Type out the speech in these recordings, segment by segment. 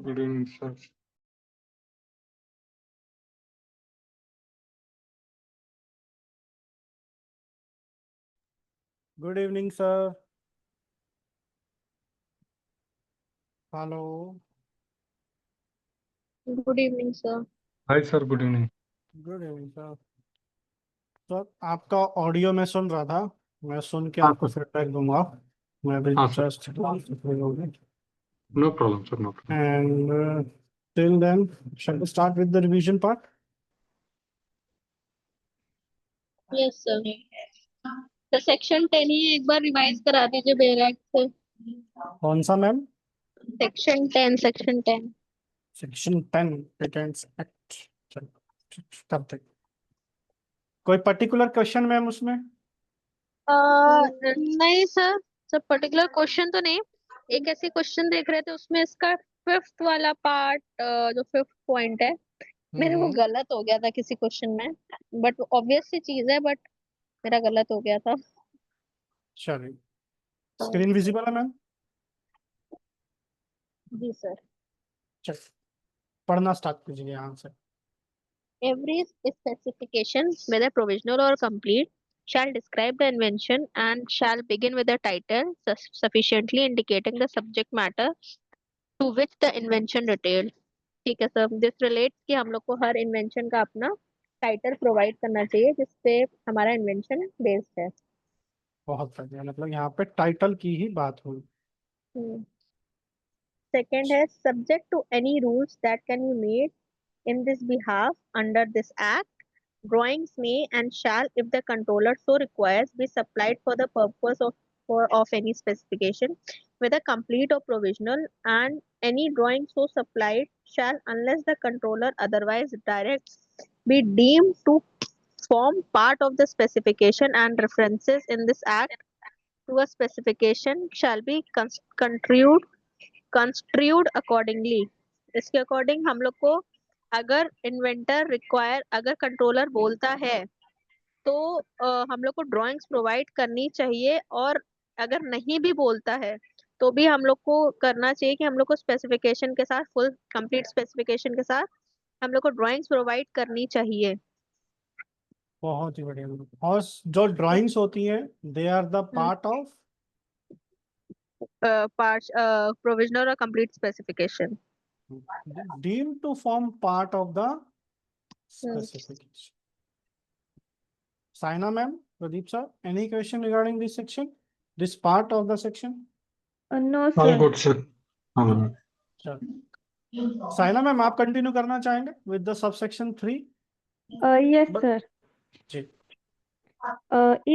Good evening, sir. Good evening, sir. Hello. Good evening, sir. Hi, sir. Good evening. Good evening, sir. Sir आपका audio मैं सुन रहा था, मैं सुन के हाँ आपको फीडबैक दूंगा. मैं भी हाँ sir. Just No problem, sir. No problem. and till then shall we start with the revision part? Yes, sir. तो सेक्शन 10 ही एक बार रिवाइज करा दीजिए बेरैक से. कौन सा ma'am? Section 10. Section 10 patents act. तब तक कोई पर्टिकुलर क्वेश्चन मैम उसमें? नहीं सर, सब पर्टिकुलर क्वेश्चन तो नहीं. एक ऐसे क्वेश्चन देख रहे थे, उसमें इसका फिफ्थ वाला पार्ट, जो फिफ्थ पॉइंट है, मेरे को गलत हो गया था किसी क्वेश्चन में. बट ऑब्वियस सी चीज है, बट मेरा गलत हो गया था. चलिए, स्क्रीन विजिबल है मैम? जी सर. चलिए पढ़ना स्टार्ट कीजिए यहाँ से. Every specification, whether provisional or complete, shall describe the invention and shall begin with the title sufficiently indicating the subject matter to which the invention relates. ठीक है sir. This relates कि हम लोग को हर इन्वेंशन का अपना टाइटल प्रोवाइड करना चाहिए जिसपे हमारा इन्वेंशन बेस्ड है. बहुत बढ़िया, मतलब यहाँ पे टाइटल की ही बात हुई. सेकेंड है subject to any rules that can be made in this behalf under this act. Drawings may and shall, if the controller so requires, be supplied for the purpose of any specification, whether complete or provisional, and any drawing so supplied shall, unless the controller otherwise directs, be deemed to form part of the specification, and references in this act to a specification shall be construed accordingly. इसके according हम लोग को अगर inventor require, अगर controller बोलता है तो हम लोग को ड्राइंग्स प्रोवाइड करनी चाहिए. और अगर नहीं भी बोलता है तो भी हम लोग को करना चाहिए कि हम लोग को स्पेसिफिकेशन के साथ, फुल कंप्लीट स्पेसिफिकेशन के साथ हम लोग को ड्राइंग्स प्रोवाइड करनी चाहिए. बहुत ही बढ़िया. और जो ड्राइंग्स होती हैं they are the part of part provisional और complete specification. deemed to form part of the specification. Saina ma'am, Pradeep sir, any question regarding this section, this part of the section? No, All sir. good, sir. हाँ. चलो Saina ma'am आप continue करना चाहेंगे with the subsection 3? Yes, sir. जी.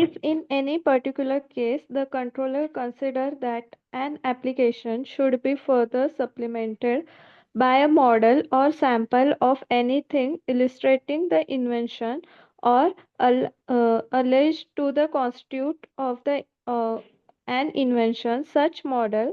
If in any particular case the controller consider that an application should be further supplemented by a model or sample of anything illustrating the invention or alleged to the constitute of the an invention, such model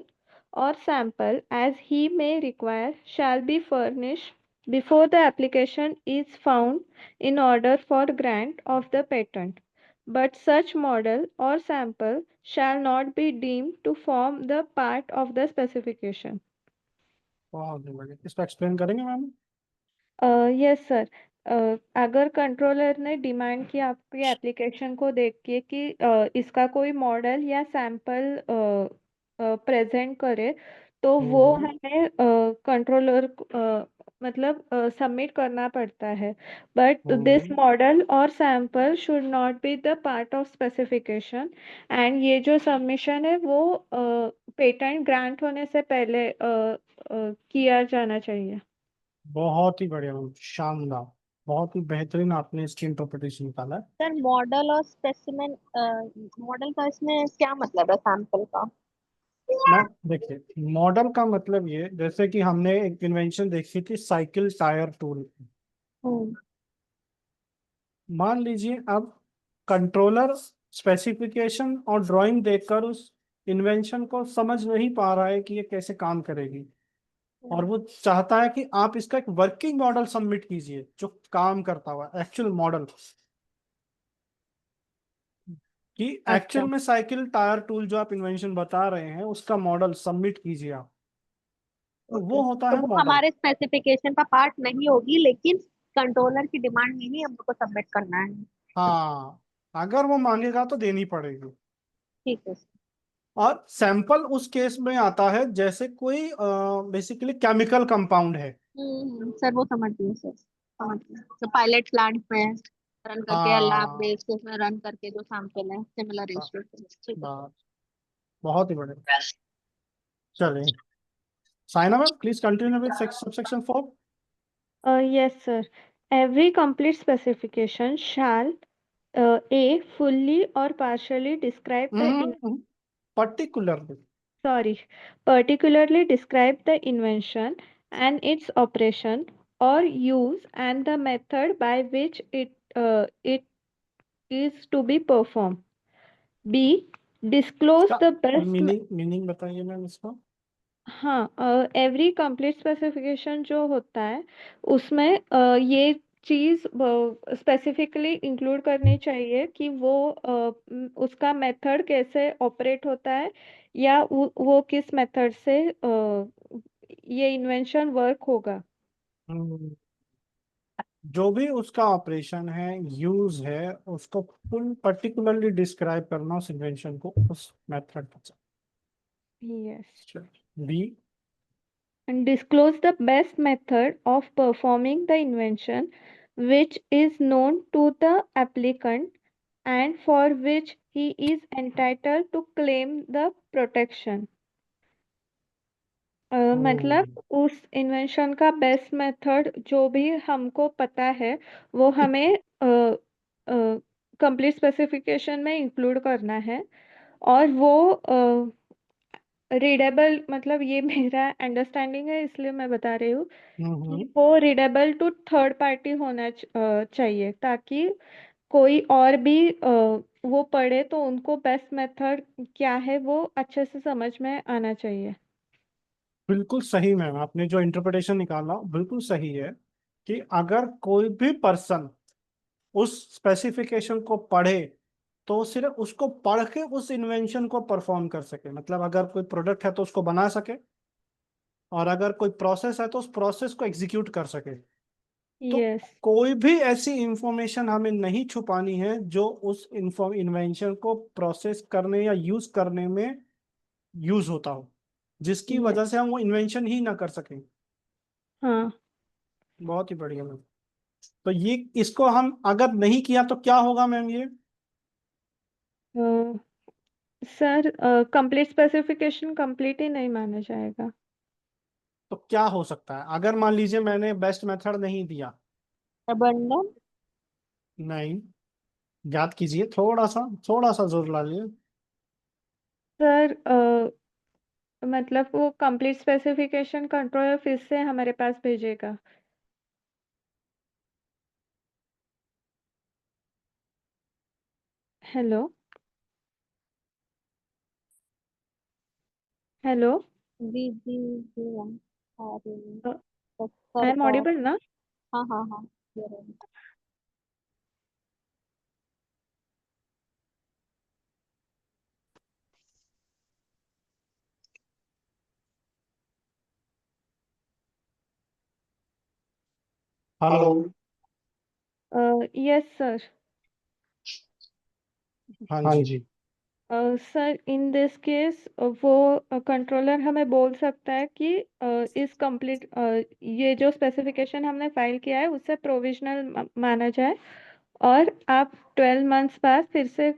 or sample as he may require shall be furnished before the application is found in order for grant of the patent, but such model or sample shall not be deemed to form the part of the specification. बहुत ही बढ़िया, इसको explain करेंगे ma'am? Yes sir. अगर controller ने demand किया आपकी application को देख के कि इसका कोई मॉडल या सैंपल प्रेजेंट करे, तो वो हमें कंट्रोलर मतलब सबमिट करना पड़ता है. बट दिस मॉडल और sample should not be the part of specification. And ये जो सबमिशन है वो पेटेंट ग्रांट होने से पहले किया जाना चाहिए. बहुत ही बढ़िया मैम, शानदार, बहुत ही बेहतरीन आपने इसकी इंटरप्रिटेशन निकाला है. सर मॉडल और स्पेसिमेन, मॉडल का इसमें क्या मतलब है सैंपल का? मैम देखिए, मॉडल का मतलब ये, जैसे कि हमने एक इन्वेंशन देखी थी साइकिल टायर टूल. मान लीजिए अब कंट्रोलर स्पेसिफिकेशन और ड्राइंग देखकर उस इन्वेंशन को समझ नहीं पा रहा है कि ये कैसे काम करेगी, और वो चाहता है कि आप इसका एक वर्किंग मॉडल सबमिट कीजिए जो काम करता हुआ एक्चुअल मॉडल, कि एक्चुअल में साइकिल टायर टूल जो आप इन्वेंशन बता रहे हैं उसका मॉडल सबमिट कीजिए आप. वो होता तो है वो मॉडल। हमारे स्पेसिफिकेशन का पार्ट नहीं होगी, लेकिन कंट्रोलर की डिमांड में ही हमको सबमिट करना है। हाँ, अगर वो मांगेगा तो देनी पड़ेगी। ठीक है सर। और सैंपल उस केस में आता है जैसे कोई बेसिकली केमिकल कंपाउंड है। सर वो समझ गई सर, समझ गई। तो पायलट प्लांट में रन करके या लैब हाँ, बेस में रन करके जो सैंपल है सिमिलर हाँ, रेशियो। ठीक है। बस, बहुत ही बढ़िया। चलिए, Saina ma'am please continue with subsection 4। Yes, sir. Every complete specification shall A. Fully or partially describe the particularly. particularly describe the invention and its operation or use and the method by which it is to be performed. B. Disclose इसका the best. Meaning बताइए ma'am इसका। हाँ, every complete specification जो होता है उसमें ये चीज स्पेसिफिकली इंक्लूड करनी चाहिए कि वो उसका मेथड कैसे ऑपरेट होता है या वो किस मेथड से ये इन्वेंशन वर्क होगा। हम्म, जो भी उसका ऑपरेशन है, यूज है, उसको फुल पर्टिकुलरली डिस्क्राइब करना उस इन्वेंशन को, उस मेथड से। Yes. B. And disclose the best method of performing the invention which is known to the applicant and for which he is entitled to claim the protection. मतलब उस invention का best method जो भी हमको पता है वो हमें कंप्लीट स्पेसिफिकेशन में इंक्लूड करना है और वो रीडेबल, मतलब ये मेरा अंडरस्टैंडिंग है इसलिए मैं बता रही हूँ कि वो रीडेबल टू थर्ड पार्टी होना चाहिए ताकि कोई और भी वो पढ़े तो उनको बेस्ट मेथड क्या है वो अच्छे से समझ में आना चाहिए। बिल्कुल सही मैम, आपने जो इंटरप्रिटेशन निकाला बिल्कुल सही है कि अगर कोई भी पर्सन उस स्पेसिफिकेशन को पढ़े तो सिर्फ उसको पढ़ के उस इन्वेंशन को परफॉर्म कर सके। मतलब अगर कोई प्रोडक्ट है तो उसको बना सके, और अगर कोई प्रोसेस है तो उस प्रोसेस को एग्जीक्यूट कर सके। तो यस। कोई भी ऐसी इंफॉर्मेशन हमें नहीं छुपानी है जो उस इन्वेंशन को प्रोसेस करने या यूज करने में यूज होता हो, जिसकी वजह से हम वो इन्वेंशन ही ना कर सकें। हाँ। बहुत ही बढ़िया मैम। तो ये इसको हम अगर नहीं किया तो क्या होगा मैम? ये सर कंप्लीट स्पेसिफिकेशन कंप्लीट ही नहीं माना जाएगा। तो क्या हो सकता है अगर मान लीजिए मैंने बेस्ट मेथड नहीं दिया? अबंडन। नहीं, याद कीजिए, थोड़ा सा जोर ला लिए। सर मतलब वो कंप्लीट स्पेसिफिकेशन कंट्रोलर फिर से हमारे पास भेजेगा। Hello hello. जी जी जी मैम। और आई सर एम का। ऑडिबल ना? हाँ हाँ हाँ, clear है। हेलो। Yes sir. हाँ जी। सर इन दिस केस वो कंट्रोलर हमें बोल सकता है कि इस कंप्लीट ये जो स्पेसिफिकेशन हमने फाइल किया है उससे प्रोविजनल माना जाए और आप 12 मंथ्स बाद फिर से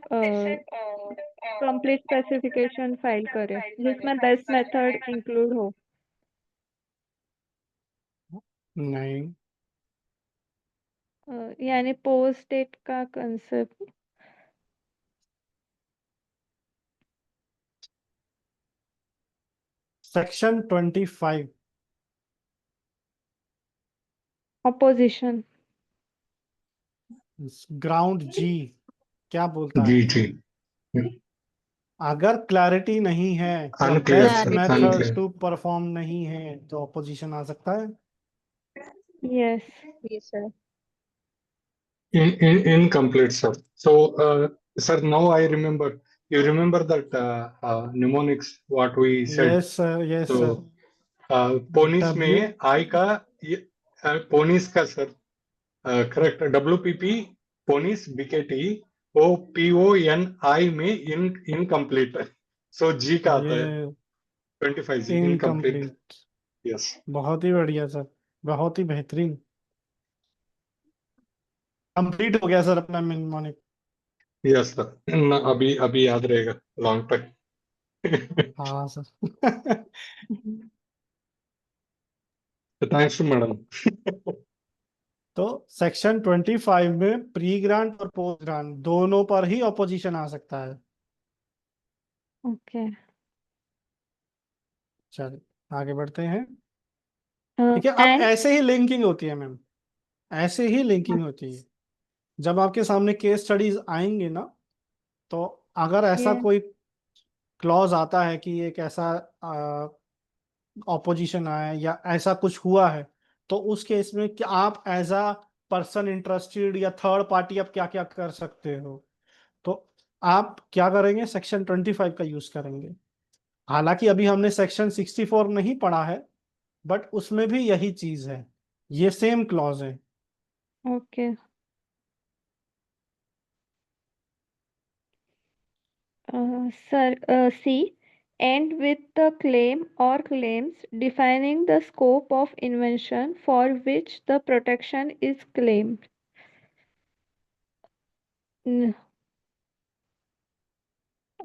कंप्लीट स्पेसिफिकेशन फाइल करें जिसमें बेस्ट मेथड इंक्लूड हो। नहीं, यानी पोस्ट डेट का कंसेप्ट। Section 25 opposition. ग्राउंड जी क्या बोलता है? जी जी। अगर क्लैरिटी नहीं है या unclear best sir, Clarity। Method unclear. To perform नहीं है तो ऑपोजिशन आ सकता है। यस। जी sir. Incomplete, sir. So, sir, now I remember. You remember that mnemonics what we said? Yes sir, yes So, sir. पोनिस W में I का पोनिस का सर करेक्ट, WPP पोनिस BKT OPONI में इनकम्प्लीट, सो जी का आता है ये 25 जी इनकम्प्लीट। इनकम्प्लीट। यस बहुत ही बढ़िया सर, बहुत ही बेहतरीन। कंप्लीट हो गया सर अपना निम्नलिखित। यस सर, अभी अभी याद रहेगा लॉन्ग तक। हाँ सर। Thanks madam. तो सेक्शन 25 में प्री ग्रांट और पोस्ट ग्रांट दोनों पर ही ऑपोजिशन आ सकता है। Okay. चलिए आगे बढ़ते हैं। ठीक है, अब And ऐसे ही लिंकिंग होती है मैम, ऐसे ही लिंकिंग होती है। जब आपके सामने केस स्टडीज आएंगे ना, तो अगर ऐसा yeah. कोई क्लॉज आता है कि एक ऐसा ऑपोजिशन आया है या ऐसा कुछ हुआ है, तो उस केस में क्या आप एज अ पर्सन इंटरेस्टेड या थर्ड पार्टी आप क्या क्या कर सकते हो। तो आप क्या करेंगे, सेक्शन 25 का यूज करेंगे। हालांकि अभी हमने सेक्शन 64 नहीं पढ़ा है, बट उसमें भी यही चीज है, ये सेम क्लॉज है। Okay. Sir, C. End with the claim or claims defining the scope of invention for which the protection is claimed. न-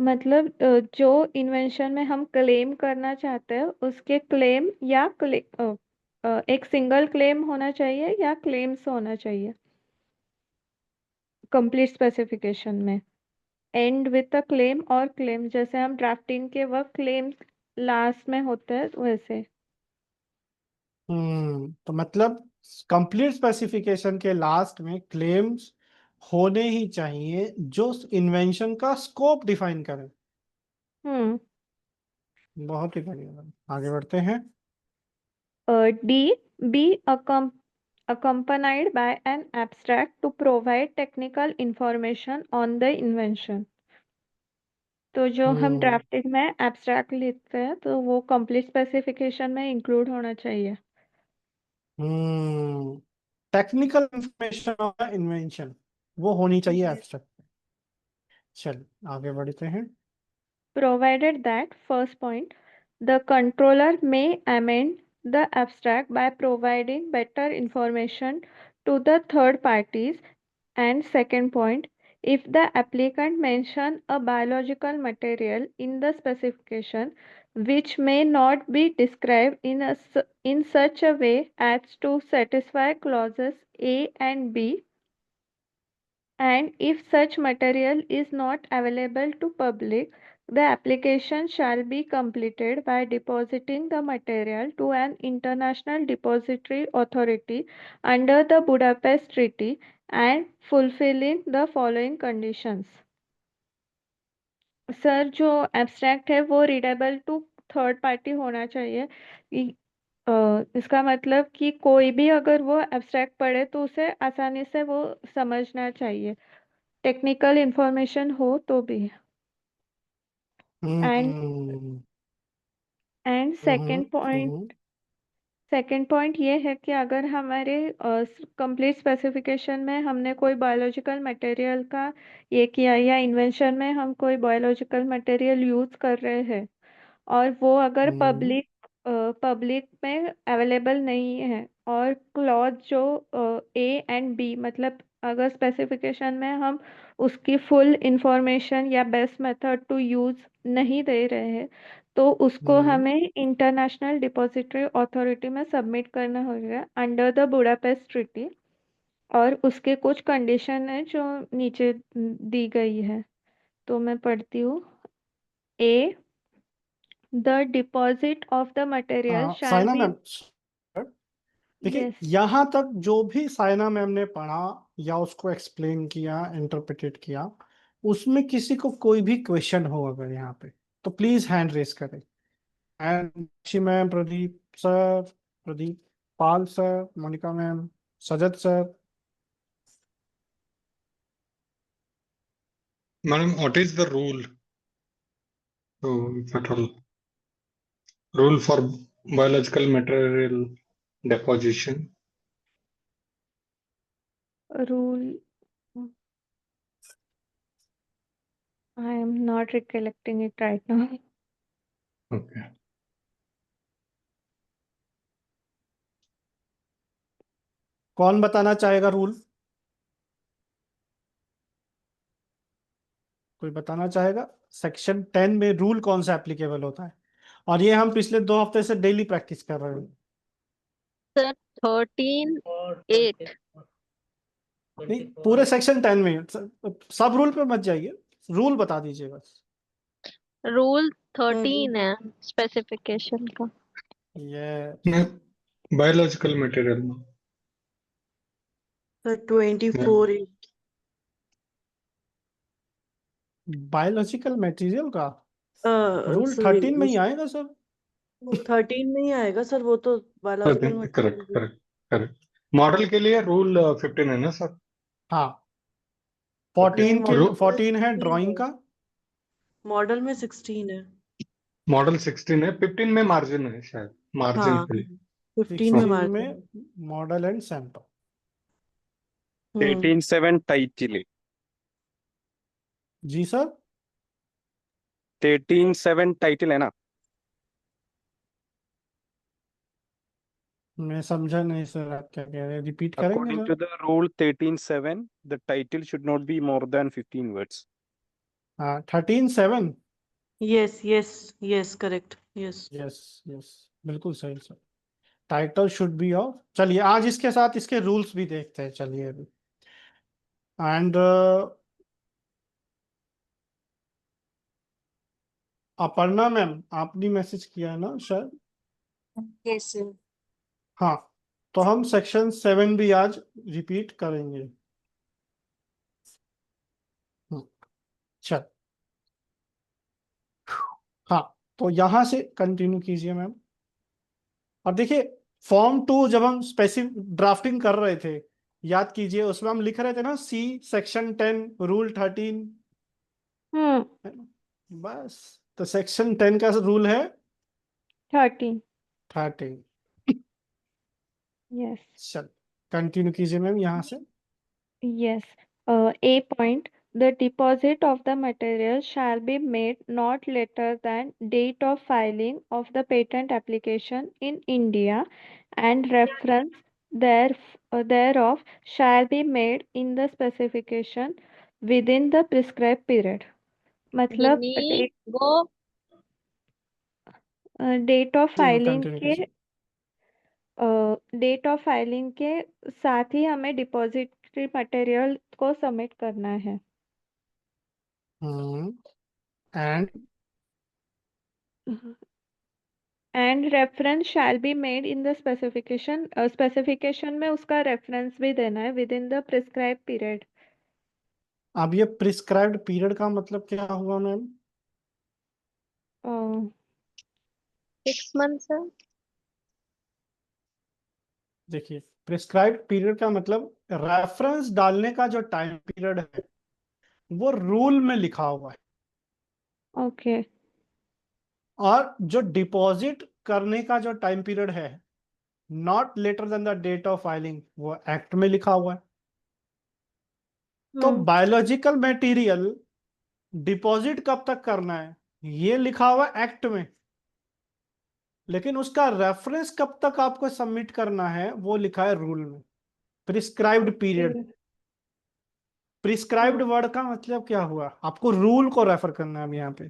मतलब जो इन्वेंशन में हम क्लेम करना चाहते हैं उसके क्लेम या एक सिंगल क्लेम होना चाहिए या क्लेम्स होना चाहिए कंप्लीट स्पेसिफिकेशन में। एंड विथ अ क्लेम और क्लेम, जैसे हम ड्राफ्टिंग के वक्त क्लेम लास्ट में होते हैं वैसे। तो मतलब कंप्लीट स्पेसिफिकेशन के लास्ट में क्लेम्स होने ही चाहिए जो इन्वेंशन का स्कोप डिफाइन करें। हम्म। बहुत ही बढ़िया, आगे बढ़ते हैं। D. Be accompanied by an abstract to provide technical information on the invention. तो जो हम हम्म ड्राफ्टिंग में एब्स्ट्रैक्ट लिखते हैं तो वो कंप्लीट स्पेसिफिकेशन में इंक्लूड होना चाहिए। Technical information of the invention वो होनी चाहिए एब्स्ट्रैक्ट। चलिए आगे बढ़ते हैं। Provided that, first point, the controller may amend the abstract by providing better information to the third parties. And second point, if the applicant mention a biological material in the specification which may not be described in such a way as to satisfy clauses A and B, and if such material is not available to public, the application shall be completed by depositing the material to an international depository authority under the Budapest Treaty and fulfilling the following conditions. Sir, जो abstract है वो readable to third party होना चाहिए। इसका मतलब कि कोई भी अगर वो एब्स्ट्रैक्ट पढ़े तो उसे आसानी से वो समझना चाहिए, टेक्निकल इंफॉर्मेशन हो तो भी। And hmm and hmm second point ये है कि अगर हमारे कंप्लीट स्पेसिफिकेशन में हमने कोई बायोलॉजिकल मटेरियल का ये किया या इन्वेंशन में हम कोई बायोलॉजिकल मटेरियल यूज कर रहे हैं और वो अगर हम्म पब्लिक में अवेलेबल नहीं है, और क्लॉज जो ए एंड बी, मतलब अगर स्पेसिफिकेशन में हम उसकी फुल इंफॉर्मेशन या बेस्ट मेथड टू यूज नहीं दे रहे हैं, तो उसको हम्म हमें इंटरनेशनल डिपॉजिटरी अथॉरिटी में सबमिट करना होगा अंडर द बुडापेस्ट ट्रीटी। और उसके कुछ कंडीशन है जो नीचे दी गई है, तो मैं पढ़ती हूँ। A, the deposit of the material shall साइना बी। मैम, देखिए यस। यहाँ तक जो भी साइना मैम ने पढ़ा या उसको एक्सप्लेन किया, इंटरप्रेटेड किया, उसमें किसी को कोई भी क्वेश्चन हो अगर यहाँ पे, तो प्लीज हैंड रेस करें। And ma'am, Pradeep sir, Pradeep Pal sir, Monika ma'am, Sajat sir. Madam what is the rule, for biological material deposition. Rule. I am not recollecting it right now. Okay. कौन बताना चाहेगा रूल? कोई बताना चाहेगा? सेक्शन 10 में रूल कौन सा एप्लीकेबल होता है? और ये हम पिछले 2 हफ्ते से डेली प्रैक्टिस कर रहे हैं। Sir, 13(8). नहीं, पूरे सेक्शन 10 में सब रूल पे मत जाइए, रूल बता दीजिए बस। रूल 13 है स्पेसिफिकेशन का। ये बायोलॉजिकल मटेरियल में सर 24 बायोलॉजिकल मटेरियल का रूल 13 में ही आएगा सर। 13 में ही आएगा सर, वो तो biological correct material. Correct correct. Model के लिए रूल 15 है ना सर? हाँ, 14 के रू- 14 है ड्राइंग का, मॉडल में 16 है। मॉडल 16 है, 15 में मार्जिन है शायद, मार्जिन हाँ के लिए। 15 में 16 मार्जिन। में मॉडल एंड सैंपल। 13.7 टाइटिल। जी सर, 13.7 टाइटिल है ना? मैं समझा नहीं सर, आप क्या कह रहे हैं, रिपीट करेंगे According sir? to the rule 13.7, the title should not be more than 15 words. हाँ, 13(7). Yes yes yes correct yes. Yes yes, बिल्कुल सही sir. Title should be of. चलिए आज इसके साथ इसके रूल्स भी देखते हैं, चलिए अभी। एंड अपर्णा मैम, आपने मैसेज किया है ना शायद? Yes sir. हाँ, तो हम सेक्शन 7 भी आज रिपीट करेंगे। चल, हाँ, तो यहां से कंटिन्यू कीजिए मैम। और देखिए, फॉर्म 2 जब हम स्पेसिफिक ड्राफ्टिंग कर रहे थे, याद कीजिए, उसमें हम लिख रहे थे ना, सी सेक्शन 10 रूल 13। बस, तो सेक्शन 10 का रूल है 13. 13। Yes. चल, कंटिन्यू कीजिए मैम यहाँ से। Yes. A point. The deposit of the material shall be made not later than date of filing of the patent application in India, and reference thereof shall be made in the specification within the prescribed period. मतलब गिनी गो date of filing continue के कीजिए। Date of filing के साथ ही हमें depository material को submit करना है। And and reference shall be made in the specification, specification में उसका रेफरेंस भी देना है with in the prescribe period. अब ये प्रिस्क्राइब्ड पीरियड का मतलब क्या हुआ मैम? 6 months sir. देखिए, प्रिस्क्राइब्ड पीरियड का मतलब रेफरेंस डालने का जो टाइम पीरियड है वो रूल में लिखा हुआ है, ओके। और जो डिपॉजिट करने का जो टाइम पीरियड है, not later than the date of filing, वो एक्ट में लिखा हुआ है। तो बायोलॉजिकल मटेरियल डिपॉजिट कब तक करना है ये लिखा हुआ है एक्ट में, लेकिन उसका रेफरेंस कब तक आपको सबमिट करना है वो लिखा है रूल में, प्रिस्क्राइब्ड पीरियड। प्रिस्क्राइब्ड वर्ड का मतलब क्या हुआ? आपको रूल को रेफर करना है अब यहाँ पे।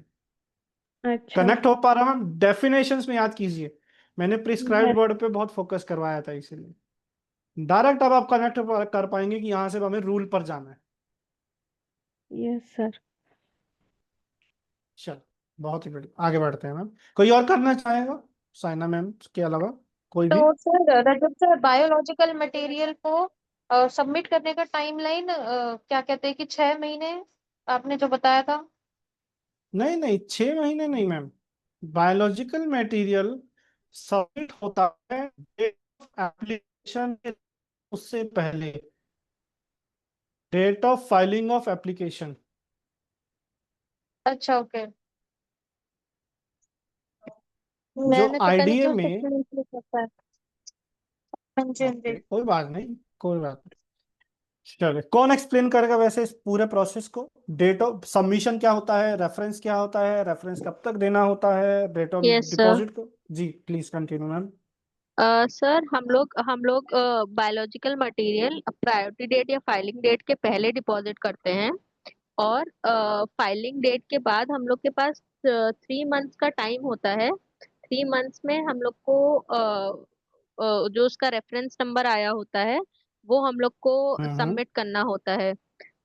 अच्छा। कनेक्ट हो पा रहा है? डेफिनेशंस में याद कीजिए, मैंने प्रिस्क्राइब्ड Yes. वर्ड पे बहुत फोकस करवाया था, इसीलिए डायरेक्ट अब आप कनेक्ट कर पाएंगे कि यहाँ से हमें रूल पर जाना है। Yes sir. चल, बहुत ही बढ़िया, आगे बढ़ते हैं मैम। कोई और करना चाहेगा साइना मैम के अलावा? कोई भी? तो सर रजत सर, बायोलॉजिकल मटेरियल को सबमिट करने का टाइमलाइन क्या कहते हैं कि 6 महीने आपने जो बताया था? नहीं नहीं, 6 महीने नहीं मैम। बायोलॉजिकल मटेरियल सबमिट होता है डेट ऑफ एप्लीकेशन, उससे पहले date of filing of application. अच्छा ओके। मैंने पता नहीं आईडीए क्यों में 6 मंथ लिख रखा है। हाँ जी, हाँ जी। कोई बात नहीं, कोई बात नहीं। चलिए, कौन एक्सप्लेन करेगा वैसे इस पूरे प्रोसेस को? डेट ऑफ सबमिशन क्या होता है, रेफरेंस क्या होता है, रेफरेंस कब तक देना होता है, date of yes sir. Deposit को? जी प्लीज कंटिन्यू मैम। सर हम लोग बायोलॉजिकल मटेरियल प्रायोरिटी डेट या फाइलिंग डेट के पहले डिपॉजिट करते हैं, और फाइलिंग डेट के बाद हम लोग के पास 3 मंथ्स का टाइम होता है। 3 मंथ्स में हम लोग को जो उसका रेफरेंस नंबर आया होता है वो हम लोग को हम्म। सबमिट करना होता है।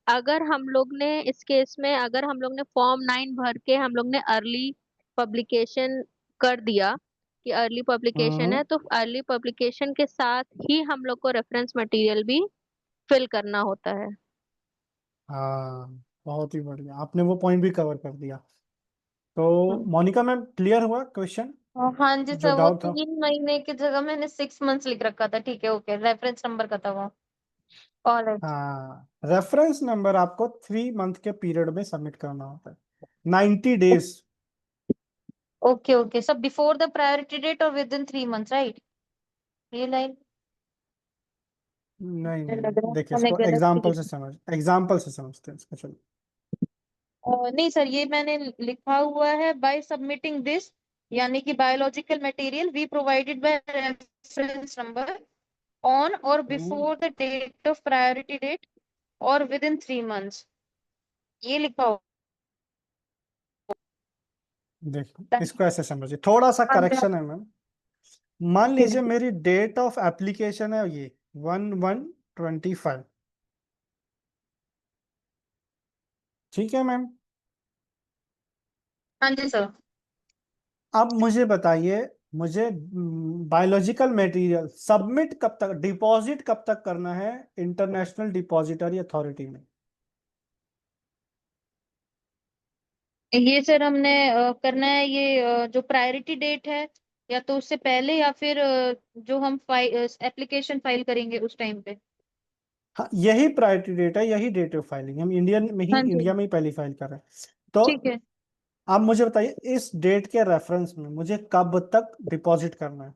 अगर हम लोग ने इस केस में अगर हम लोग ने फॉर्म 9 भर के हम लोग ने अर्ली पब्लिकेशन कर दिया कि अर्ली पब्लिकेशन हम्म। है, तो अर्ली पब्लिकेशन के साथ ही हम लोग को रेफरेंस मटेरियल भी फिल करना होता है। हाँ, बहुत ही बढ़िया, आपने वो पॉइंट भी कवर कर दिया। तो हम्म। मोनिका मैम, क्लियर हुआ क्वेश्चन हाँ जी जो सर, वो डाउट था? 3 महीने की जगह मैंने 6 मंथ्स लिख रखा था। ठीक है, ओके, रेफरेंस नंबर का था वो। ऑलराइट। हाँ, रेफरेंस नंबर आपको 3 मंथ के पीरियड में सबमिट करना होता है, 90 डेज। ओके ओके, सब बिफोर द प्रायोरिटी डेट और विद इन 3 मंथ्स, राइट? ये लाइन नहीं मुझे नहीं लग रहा नहीं, है देखिए मैंने इसको गलत सी एग्जाम्पल से लिखी। समझ, एग्जाम्पल से समझते हैं इसको, चलो। नहीं सर, ये मैंने लिखा हुआ है बाय सबमिटिंग दिस, यानी कि biological material we provided by reference number on or before the date of priority date और विद इन 3 मंथ्स, ये लिखा हुआ देखो है। इसको ऐसे समझिए, थोड़ा सा हाँ जी, हाँ करेक्शन है मैम। मान लीजिए जी। मेरी डेट ऑफ एप्लीकेशन है ये 1/1/25, ठीक है मैम? हाँ जी सर। अब मुझे बताइए, मुझे बायोलॉजिकल मटेरियल सबमिट कब तक, डिपॉजिट कब तक करना है इंटरनेशनल डिपॉजिटरी अथॉरिटी में? ये सर हमने करना है ये जो प्रायोरिटी डेट है, या तो उससे पहले या फिर जो हम एप्लीकेशन फाइल करेंगे उस टाइम पे। हाँ, यही प्रायोरिटी डेट है, यही डेट ऑफ फाइलिंग, हम इंडियन में ही, हाँ जी, इंडिया में ही पहली फाइल कर रहे हैं। तो ठीक है। आप मुझे बताइए, इस डेट के रेफरेंस में मुझे कब तक डिपॉजिट करना है?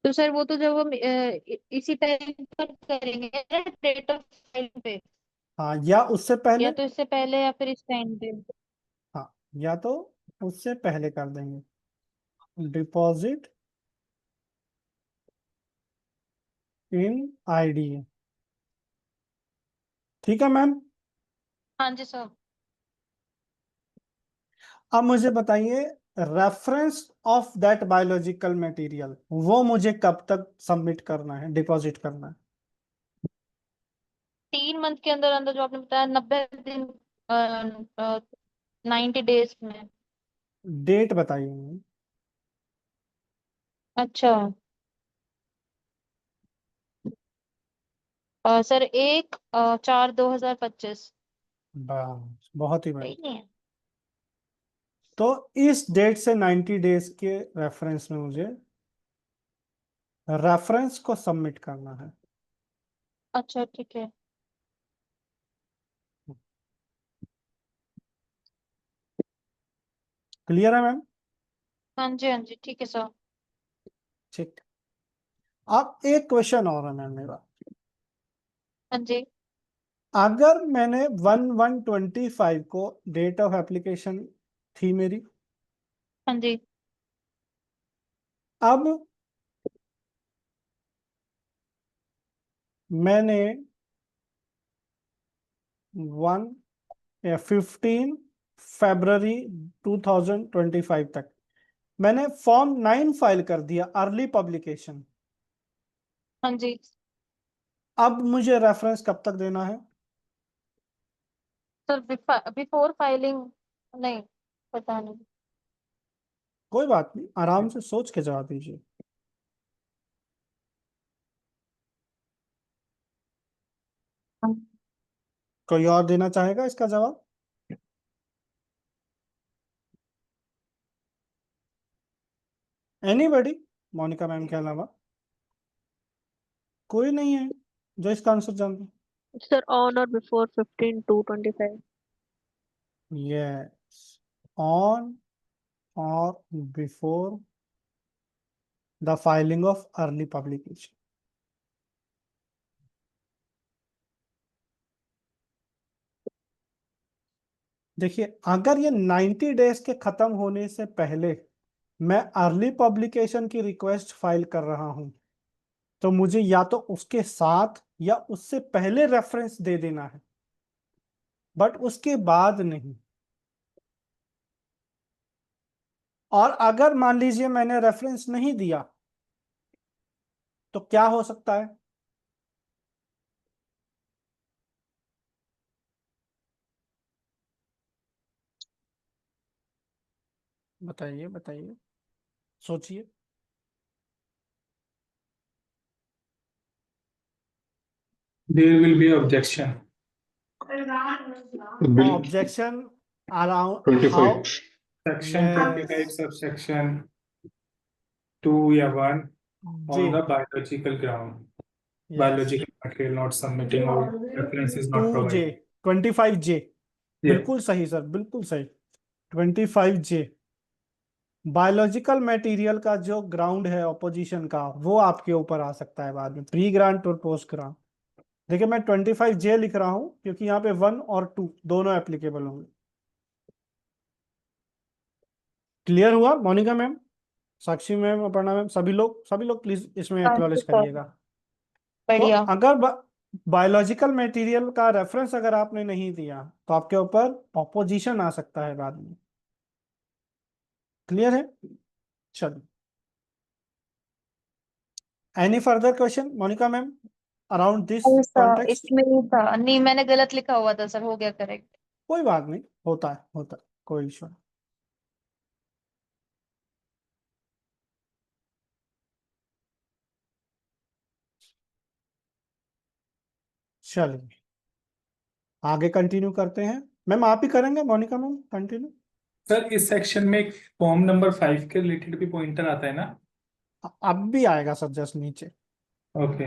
तो सर वो तो जब हम इसी टाइम पर करेंगे डेट ऑफ फाइल पे, हाँ, या उससे पहले। या तो इससे पहले या फिर इस टाइम पे। हाँ, या तो उससे पहले कर देंगे, डिपॉजिट इन आईडी, ठीक है मैम? हाँ जी सर। अब मुझे बताइए, reference of that biological material वो मुझे कब तक सबमिट करना है, डिपॉजिट करना है? 3 मंथ के अंदर अंदर, जो आपने बताया 90 दिन, 90 डेज में। डेट बताइए मैम। अच्छा। सर 1/4/2025। बस, बहुत ही सही बढ़िया। नहीं है? तो इस डेट से 90 डेज के रेफरेंस में मुझे रेफरेंस को सबमिट करना है। अच्छा, ठीक है। क्लियर है मैम? हाँ जी, हाँ जी, ठीक है सर। ठीक। अब एक क्वेश्चन और है मैम मेरा। हाँ जी, अगर मैंने 1/1/25 को डेट ऑफ एप्लीकेशन थी मेरी, हाँ जी, अब मैंने 15 फरवरी 2025 तक मैंने फॉर्म 9 फाइल कर दिया, अर्ली पब्लिकेशन। हाँ जी। अब मुझे रेफरेंस कब तक देना है? सर बिफोर फाइलिंग, नहीं, पता नहीं। कोई बात नहीं, आराम से सोच के जवाब दीजिए। हाँ। कोई और देना चाहेगा इसका जवाब? एनीबॉडी, मोनिका मैम के अलावा कोई नहीं है जो इसका आंसर जानता? Sir on or before 15/2/25। Yes, on or before the filing of early publication. देखिए, अगर ये 90 डेज के खत्म होने से पहले मैं अर्ली पब्लिकेशन की रिक्वेस्ट फाइल कर रहा हूं, तो मुझे या तो उसके साथ या उससे पहले रेफरेंस दे देना है, बट उसके बाद नहीं। और अगर मान लीजिए मैंने रेफरेंस नहीं दिया, तो क्या हो सकता है? बताइए बताइए, सोचिए। There will be objection. Bill objection around 25. How? Section 25 Yes. subsection 2 या 1 जी, on the biological ground. yes. Biological material not submitting or reference is not 2J, provided. 25J, Yeah. बिल्कुल सही सर, बिल्कुल सही। 25J बायोलॉजिकल मटेरियल का जो ground है opposition का, वो आपके ऊपर आ सकता है बाद में, प्री ग्रांट और पोस्ट ग्रांट। देखिए, मैं 25J लिख रहा हूं क्योंकि यहाँ पे 1 और 2 दोनों एप्लीकेबल होंगे। क्लियर हुआ मोनिका मैम, साक्षी मैम, अपर्णा मैम, सभी लोग प्लीज इसमें एक्नॉलेज करिएगा। तो बढ़िया। अगर बायोलॉजिकल मटेरियल का रेफरेंस अगर आपने नहीं दिया, तो आपके ऊपर ऑपोजिशन आ सकता है बाद में। क्लियर है? चलो, any further question Monika ma'am around this context? इसमें था नहीं, मैंने गलत लिखा हुआ था सर, हो गया करेक्ट। कोई बात नहीं, होता है, कोई इशू नहीं। चलिए, आगे कंटिन्यू करते हैं। मैम आप ही करेंगे मोनिका मैम कंटिन्यू? सर इस सेक्शन में फॉर्म नंबर 5 के रिलेटेड भी पॉइंटर आता है ना? अब भी आएगा सर, जस्ट नीचे ओके।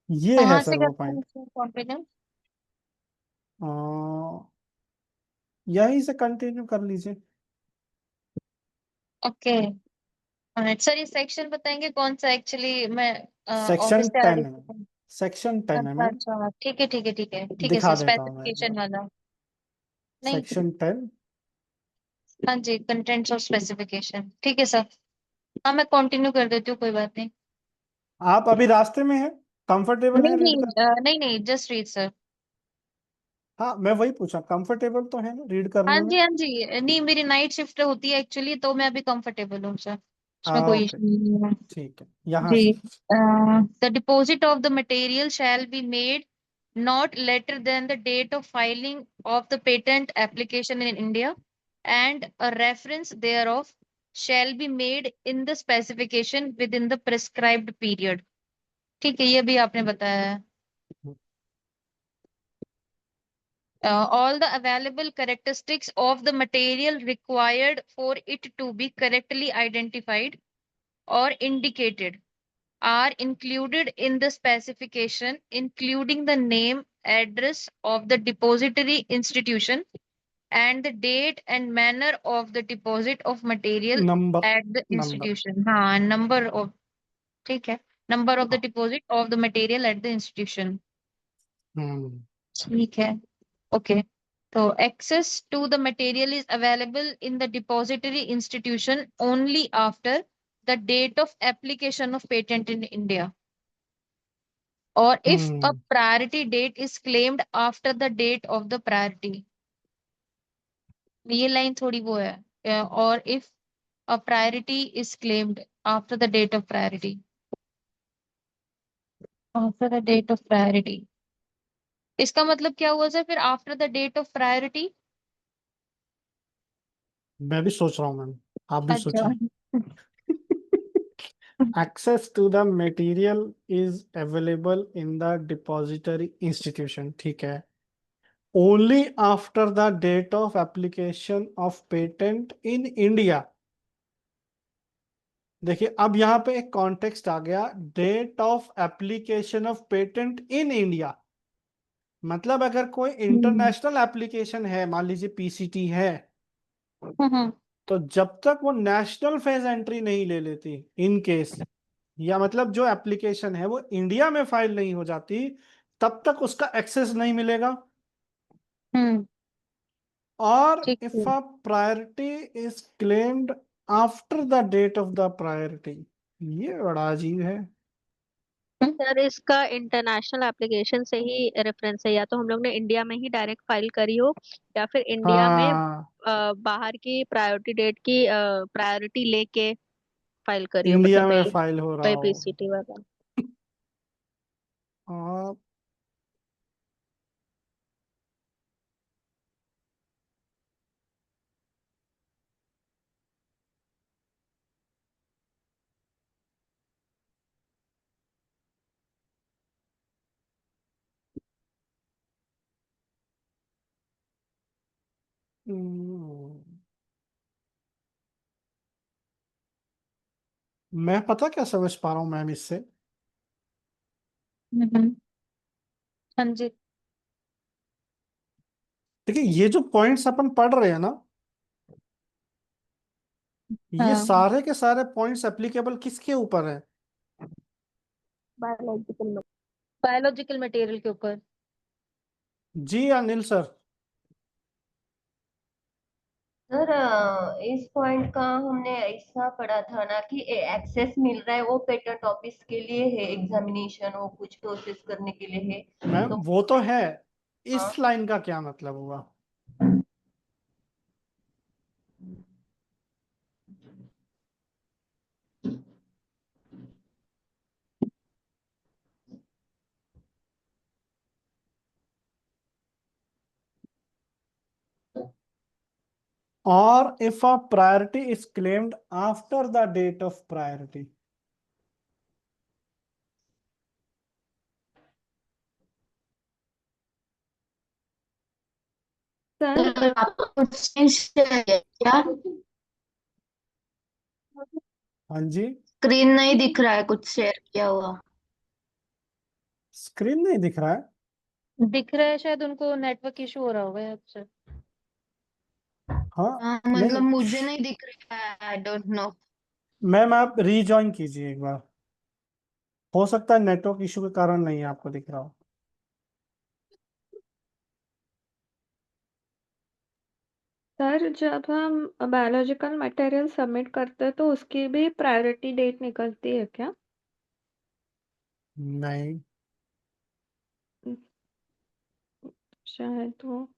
ये है कहाँ सर से वो करते हैं पॉइंट। इसमें कंटिन्यू? यहीं से कंटिन्यू कर लीजिए। ओके सर, ये सेक्शन बताएंगे कौन सा? एक्चुअली मैं सेक्शन ऑफिस से आ 10 रही है, थी। सेक्शन 10 है अच्छा मैम, अच्छा, ठीक है ठीक है ठीक है ठीक है दिखा सर, देता हूँ मैं एक स्पेसिफिकेशन बार। वाला। नहीं, सेक्शन 10, हाँ जी, कंटेंट्स और स्पेसिफिकेशन, ठीक है सर। हाँ, मैं कंटिन्यू कर देती हूँ, कोई बात नहीं। आप अभी रास्ते में हैं, कंफर्टेबल नहीं है रीड नहीं कर? नहीं नहीं, जस्ट रीड सर। हाँ, मैं वही पूछा, कंफर्टेबल तो है ना रीड हाँ करने में? जी हाँ जी, नहीं मेरी नाइट शिफ्ट होती है एक्चुअली, तो मैं अभी कंफर्टेबल हूँ सर, उसमें कोई ओके, इशू नहीं है। ठीक है, यहाँ जी, से। The deposit of the material shall be made not later than the date of filing of the patent application in India, and a reference thereof shall be made in the specification within the prescribed period. ठीक है, ये भी आपने बताया है। All the available characteristics of the material required for it to be correctly identified or indicated are included in the specification, including the name, address of the depository institution, and the date and manner of the deposit of material number, at the number, institution. हाँ, number of, ठीक है, number of the हाँ, deposit of the material at the institution. हम्म, ठीक है, okay. So access to the material is available in the depository institution only after the date of application of patent in India, or if a priority date is claimed after the date of the priority. ये line थोड़ी वो है, और if a priority is claimed after the date of priority. After the date of priority, इसका मतलब क्या हुआ sir फिर after the date of priority? मैं भी सोच रहा हूँ मैम, आप भी अच्छा। सोचिए। Access to the material is available in the depository institution, ठीक है, only after the date of application of patent in India। देखिए, अब यहाँ पे एक कॉन्टेक्स्ट आ गया, date of application of patent in India. मतलब अगर कोई इंटरनेशनल एप्लीकेशन है, मान लीजिए पीसीटी है, हम्म तो जब तक वो नेशनल फेज एंट्री नहीं ले लेती, इन केस, या मतलब जो एप्लीकेशन है वो इंडिया में फाइल नहीं हो जाती, तब तक उसका एक्सेस नहीं मिलेगा। हम्म, और ठीक इफ है। A priority is claimed after the date of the priority, ये बड़ा अजीब है। सर इसका इंटरनेशनल एप्लीकेशन से ही रेफरेंस है, या तो हम लोग ने इंडिया में ही डायरेक्ट फाइल करी हो, या फिर इंडिया में हाँ, बाहर की प्रायोरिटी डेट की प्रायोरिटी लेके फाइल करी हो, मतलब इंडिया में फाइल हो रहा पे हो। पीसीटी वाला। और हम्म, मैं पता क्या समझ पा रहा हूँ मैम इससे, हम्म, हाँ जी। देखिए ये जो पॉइंट्स अपन पढ़ रहे हैं ना, ये हाँ, सारे के सारे पॉइंट्स एप्लीकेबल किसके ऊपर है? बायोलॉजिकल। बायोलॉजिकल मटेरियल के ऊपर। जी अनिल सर। सर इस पॉइंट का हमने ऐसा पढ़ा था ना कि एक्सेस मिल रहा है वो पेटेंट ऑफिस के लिए है, एग्जामिनेशन वो कुछ प्रोसेस करने के लिए है। मैम तो वो तो है, हाँ, इस लाइन का क्या मतलब हुआ? और if a priority is claimed after the date of priority, sir sir आपको कुछ चेंज चाहिए क्या? हाँ जी, स्क्रीन नहीं दिख रहा है कुछ शेयर किया हुआ। स्क्रीन नहीं दिख रहा है। दिख रहा है, शायद उनको नेटवर्क इशू हो रहा होगा आपसे। हाँ, हाँ नहीं, मतलब मुझे नहीं दिख रहा है, आई डोंट नो। मैम आप रीजॉइन कीजिए एक बार, हो सकता है नेटवर्क इशू के कारण नहीं आपको दिख रहा हो। सर जब हम बायोलॉजिकल मटेरियल सबमिट करते हैं तो उसकी भी प्रायोरिटी डेट निकलती है क्या? नहीं, शायद वो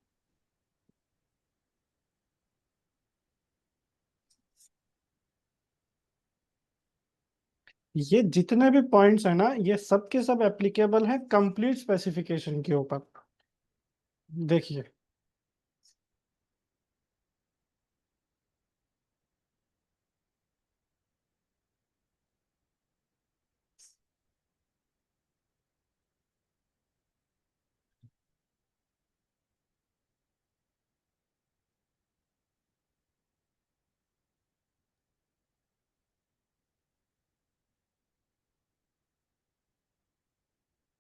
ये जितने भी पॉइंट्स हैं ना, ये सब के सब एप्लीकेबल हैं कंप्लीट स्पेसिफिकेशन के ऊपर। देखिए,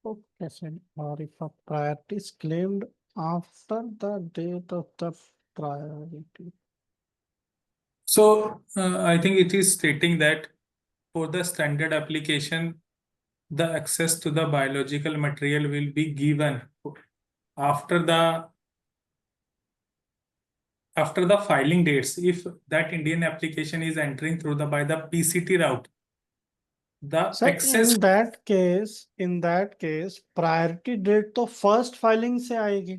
कैसे, और if a priority is claimed after the date of the priority. So I think it is stating that for the standard application, the access to the biological material will be given after the filing dates. If that Indian application is entering through the by the PCT route, the sir access in that case priority date तो first filing से आएगी।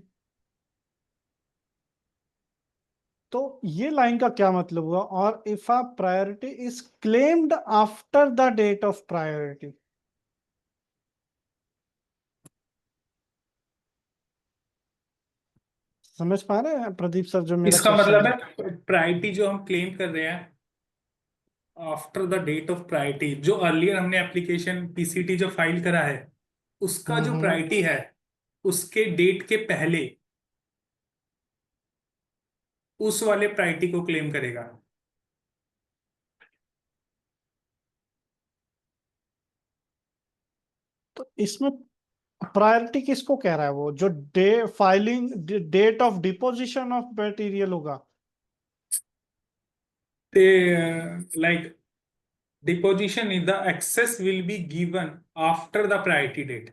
तो ये line का क्या मतलब हुआ? और if a priority is claimed after the date of priority, समझ पा रहे हैं प्रदीप सर जो मेरा इसका क्वेश्चन मतलब है? है प्रायोरिटी जो हम क्लेम कर रहे हैं after the date of priority, जो अर्लियर हमने एप्लीकेशन पीसीटी जो फाइल करा है उसका जो हम्म। प्रायोरिटी है उसके डेट के पहले उस वाले प्रायोरिटी को क्लेम करेगा। तो इसमें प्रायोरिटी किसको कह रहा है? वो जो filing date of deposition of material होगा। like deposition in the access will be given after the priority date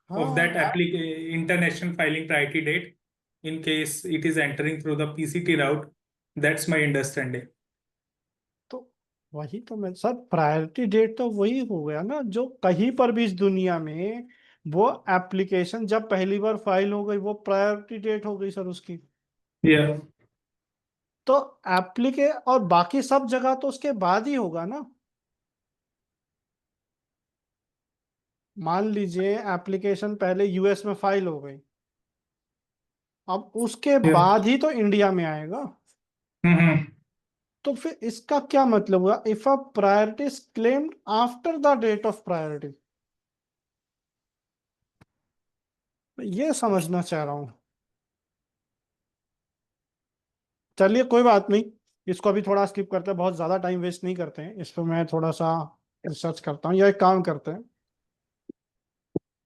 of that हाँ international filing priority date, in case it is entering through the PCT route. That's my understanding. तो वही तो मैं sir, priority date तो वही हो गया ना जो कहीं पर भी इस दुनिया में वो एप्लीकेशन जब पहली बार फाइल हो गई वो प्रायोरिटी डेट हो गई सर उसकी। Yeah. तो एप्लीके और बाकी सब जगह तो उसके बाद ही होगा ना। मान लीजिए एप्लीकेशन पहले यूएस में फाइल हो गई, अब उसके Yeah. बाद ही तो इंडिया में आएगा। Mm-hmm. तो फिर इसका क्या मतलब हुआ, if a priority is claimed after the date of priority, ये समझना चाह रहा हूं। चलिए कोई बात नहीं, इसको अभी थोड़ा स्किप करते हैं, बहुत ज्यादा टाइम वेस्ट नहीं करते हैं इस पर। मैं थोड़ा सा रिसर्च करता हूँ या एक काम करते हैं,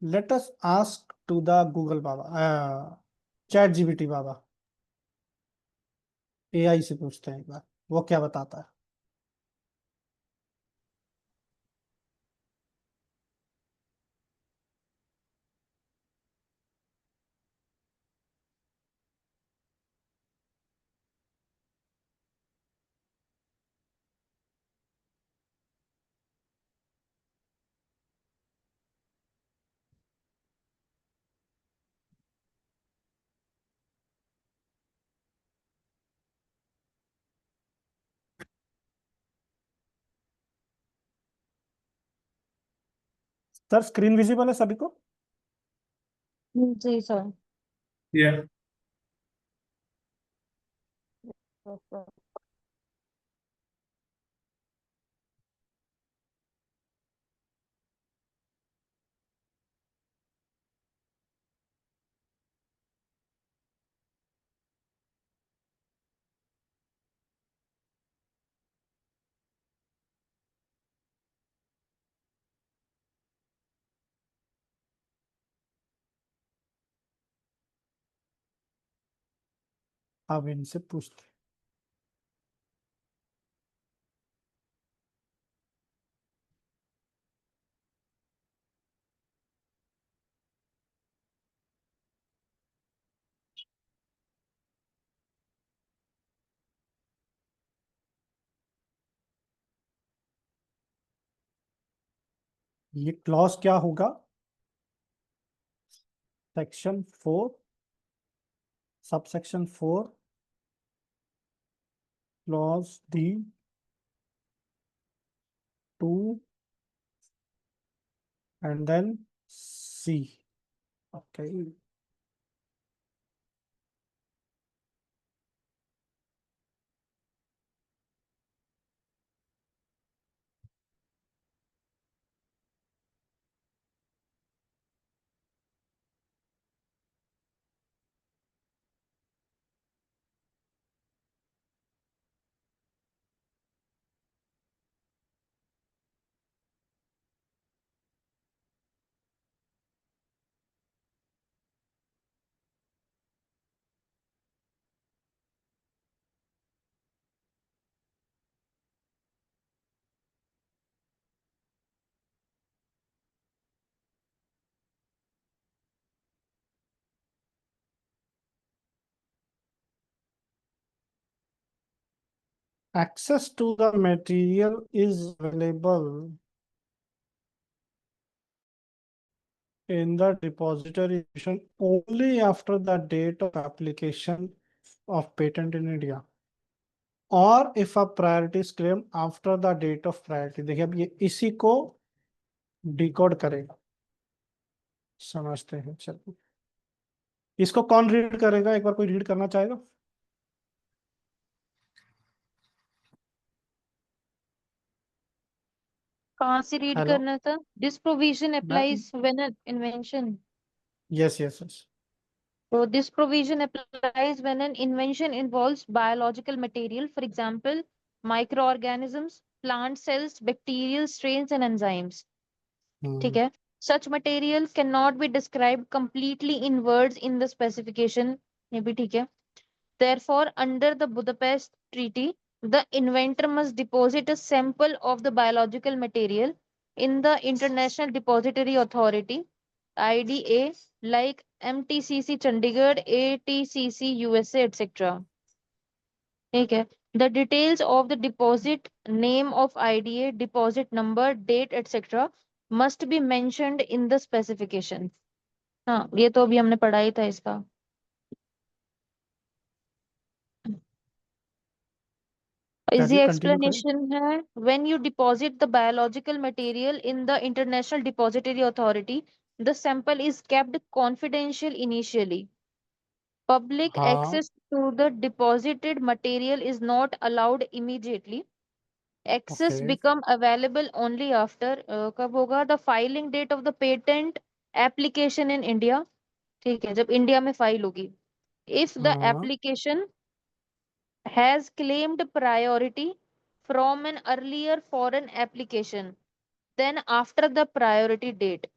let us ask to the Google बाबा, चैट जीपीटी बाबा, एआई से पूछते हैं एक बार वो क्या बताता है। सर स्क्रीन विजिबल है सभी को? जी सर। Yeah. अब इनसे पूछते हैं। ये क्लॉज क्या होगा, section 4 subsection 4 clause D 2 and then C. Okay. Access to the material is available in the depository only after the date of application of patent in India, or if a priority is claimed after the date of priority। देखिए अब ये इसी को decode करेगा, समझते हैं। चलिए इसको कौन रीड करेगा, एक बार कोई रीड करना चाहेगा? कहाँ से रीड हेलो, करना था? दिस प्रोविजन मैं applies when an invention. Yes yes yes So this provision applies when an invention involves biological material, for example, microorganisms, plant cells, bacterial strains, and enzymes. ठीक है? Such material cannot be described completely in words in the specification. ये भी ठीक है. Therefore, under the Budapest Treaty, the inventor must deposit a sample of the biological material in the International Depository Authority IDA like MTCC Chandigarh, ATCC USA, etc. ठीक है. The details of the deposit, name of IDA, deposit number, date, etc. must be mentioned in the specification. हाँ, ये तो अभी हमने पढ़ा ही था इसका. Easy चलिए कंटिन्यू करें. explanation है. When you deposit the biological material in the International Depository Authority, the sample is kept confidential initially. Public हाँ. access to the deposited material is not allowed immediately. Access okay. become available only after कब होगा? The filing date of the patent application in India. ठीक है, जब India में file होगी. If the हाँ. application has claimed priority from an earlier foreign application, then after the priority date.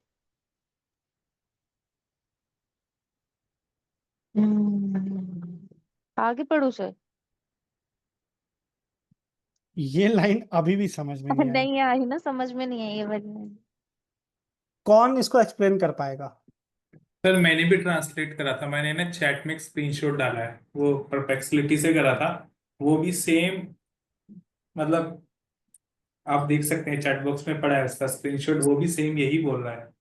आगे पढ़ू सर. ये लाइन अभी भी समझ में नहीं आई. नहीं आई ना, समझ में नहीं आई ये वाली. कौन इसको एक्सप्लेन कर पाएगा? सर मैंने भी ट्रांसलेट करा था, मैंने ना चैट में एक स्क्रीनशॉट डाला है, वो परप्लेक्सिटी से करा था, वो भी सेम, मतलब आप देख सकते हैं चैट बॉक्स में पड़ा है उसका स्क्रीनशॉट, वो भी सेम यही बोल रहा है.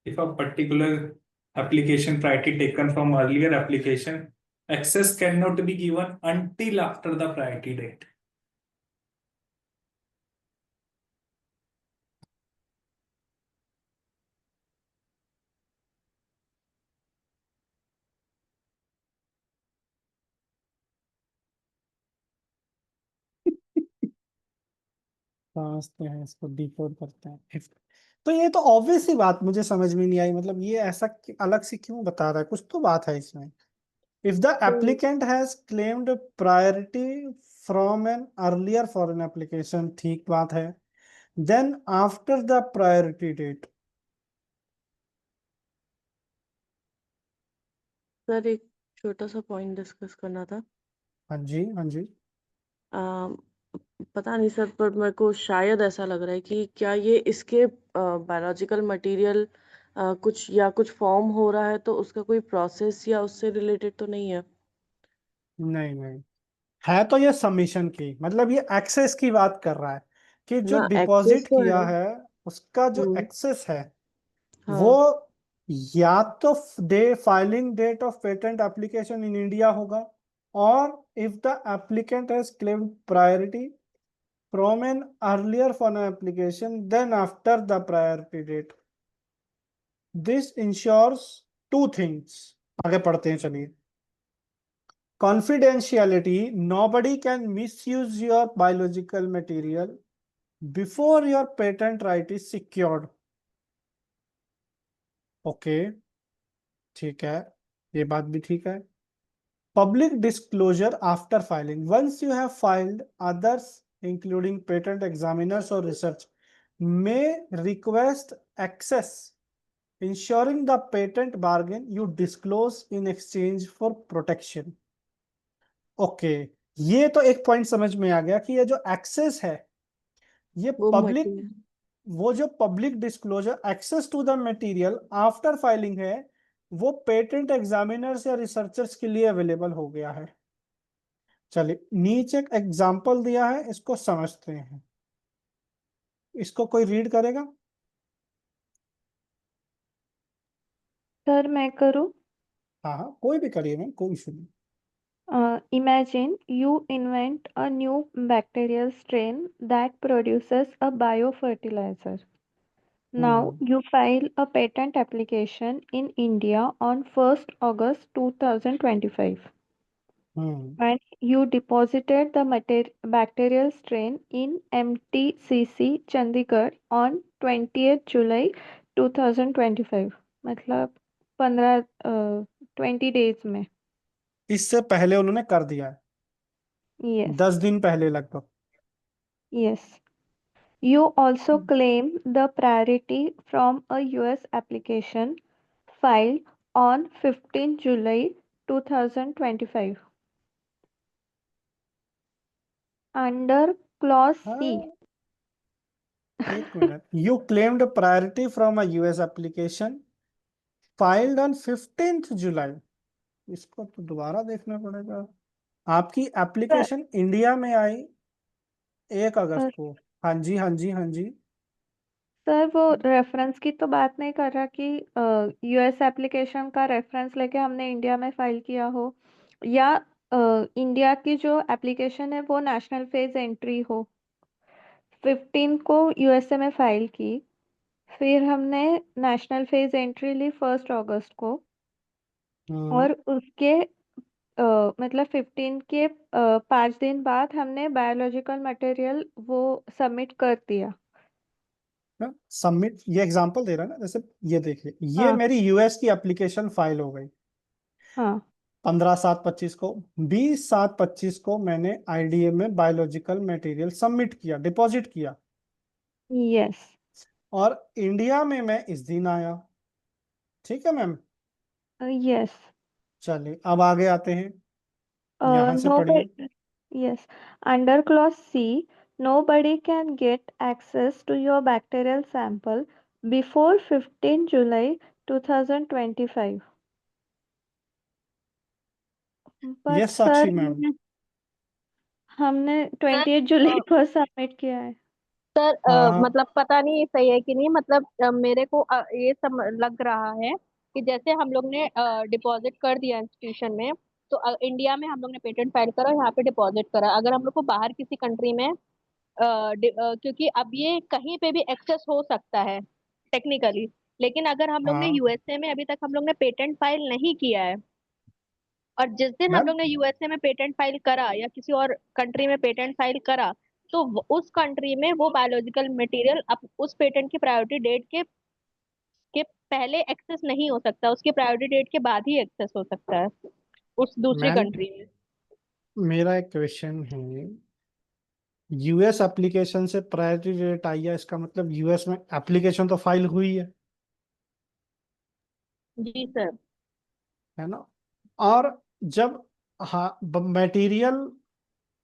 If a particular application priority taken from earlier application, access cannot be given until after the priority date. समझते हैं, इसको डिकोड करते हैं. तो ये तो ऑब्वियस ही बात मुझे समझ में नहीं आई. मतलब ये ऐसा अलग से क्यों बता रहा है? कुछ तो बात है इसमें. If the applicant has claimed priority from an earlier foreign application, ठीक बात है. Then after the priority date. Sir एक छोटा सा पॉइंट डिस्कस करना था. हाँ जी, हाँ जी. पता नहीं सर, पर मेरे को शायद ऐसा लग रहा है कि क्या ये इसके बायोलॉजिकल मटेरियल कुछ फॉर्म हो रहा है तो उसका कोई प्रोसेस या उससे रिलेटेड तो नहीं है? नहीं नहीं, है तो ये सबमिशन की, मतलब ये एक्सेस की बात कर रहा है कि जो ना, एक्सेस डिपॉजिट तो किया है. है उसका जो हम्म. एक्सेस है वो हाँ. या तो the filing date of patent application in India होगा, और if the applicant has claimed priority from an earlier foreign application then after the priority date. This ensures two things. आगे पढ़ते हैं, चलिए. Confidentiality, nobody can misuse your biological material before your patent right is secured. Okay, ठीक है, ये बात भी ठीक है. Public disclosure after filing. Once you have filed, others including patent examiners or research may request access, ensuring the patent bargain you disclose in exchange for protection. Okay, ये तो एक पॉइंट समझ में आ गया कि ये जो एक्सेस है ये वो पब्लिक, मटेरियल. वो जो public disclosure access to the material after filing है वो पेटेंट एग्जामिनर्स या रिसर्चर्स के लिए अवेलेबल हो गया है. चलिए नीचे एक एग्जांपल दिया है, इसको समझते हैं. इसको कोई रीड करेगा? सर मैं करूँ? हाँ हाँ, कोई भी करिए मैम, कोई इशू नहीं. Imagine you invent a new bacterial strain that produces a biofertilizer. Now you file a patent application in India on 1st August 2025, and you deposited the bacterial strain in MTCC Chandigarh on 20th July 2025. मतलब 20 days में. इससे पहले उन्होंने कर दिया है, Yes, 10 दिन पहले लगभग. yes. You also claim the priority from a US application filed on 15 July 2025. Under clause C. हाँ, एक minute. You claimed priority from a US application filed on 15th July. इसको तो दोबारा देखना पड़ेगा. आपकी एप्लीकेशन इंडिया में आई 1 अगस्त सर को. हाँ जी, हाँ जी, हाँ जी. सर वो रेफरेंस की तो बात नहीं कर रहा कि यूएस एप्लीकेशन का रेफरेंस लेके हमने इंडिया में फाइल किया हो, या इंडिया की जो एप्लीकेशन है वो नेशनल फेज एंट्री हो. 15 को यूएसए में फाइल की, फिर हमने नेशनल फेज एंट्री ली 1 अगस्त को, और उसके मतलब 15 के 5 दिन बाद हमने बायोलॉजिकल मटेरियल वो सबमिट कर दिया. सबमिट, ये एग्जांपल दे रहा है ना. जैसे ये देखिए, ये हाँ मेरी यूएस की एप्लीकेशन फाइल हो गई हाँ 15/7/25 को. 20/7/25 को मैंने आईडीए में बायोलॉजिकल मटेरियल सबमिट किया, डिपॉजिट किया, यस और इंडिया में मैं इस दिन आया. ठीक है मैम. यस. चलिए अब आगे आते हैं. यहाँ से पढ़िए. Nobody, yes. Under clause C, nobody can get access to your bacterial sample before 15 July 2025. But yes sir Sakshi ma'am. हमने 28 जुलाई को सबमिट किया है. सर हाँ, मतलब पता नहीं ये सही है कि नहीं, मतलब मेरे को ये सब लग रहा है कि जैसे हम लोग ने डिपॉजिट कर दिया इंस्टीट्यूशन में, तो इंडिया में हम लोग ने पेटेंट फाइल करा, यहाँ पे डिपॉजिट करा. अगर हम लोग को बाहर किसी कंट्री में क्योंकि अब ये कहीं पे भी एक्सेस हो सकता है टेक्निकली, लेकिन अगर हम लोग ने हाँ यूएसए में अभी तक हम लोग ने पेटेंट फाइल नहीं किया है, और जिस दिन हम मैम. लोग ने यूएसए में पेटेंट फाइल करा या किसी और कंट्री में पेटेंट फाइल करा, तो उस कंट्री में वो बायोलॉजिकल मटेरियल उस पेटेंट की प्रायोरिटी डेट के पहले एक्सेस नहीं हो सकता, उसके प्रायोरिटी डेट के बाद ही एक्सेस हो सकता है उस दूसरी मैम, कंट्री में. मेरा एक क्वेश्चन है. यूएस एप्लीकेशन से प्रायोरिटी डेट आई है, इसका मतलब यूएस में एप्लीकेशन तो फाइल हुई जी सर. है ना. और जब, हाँ, मटेरियल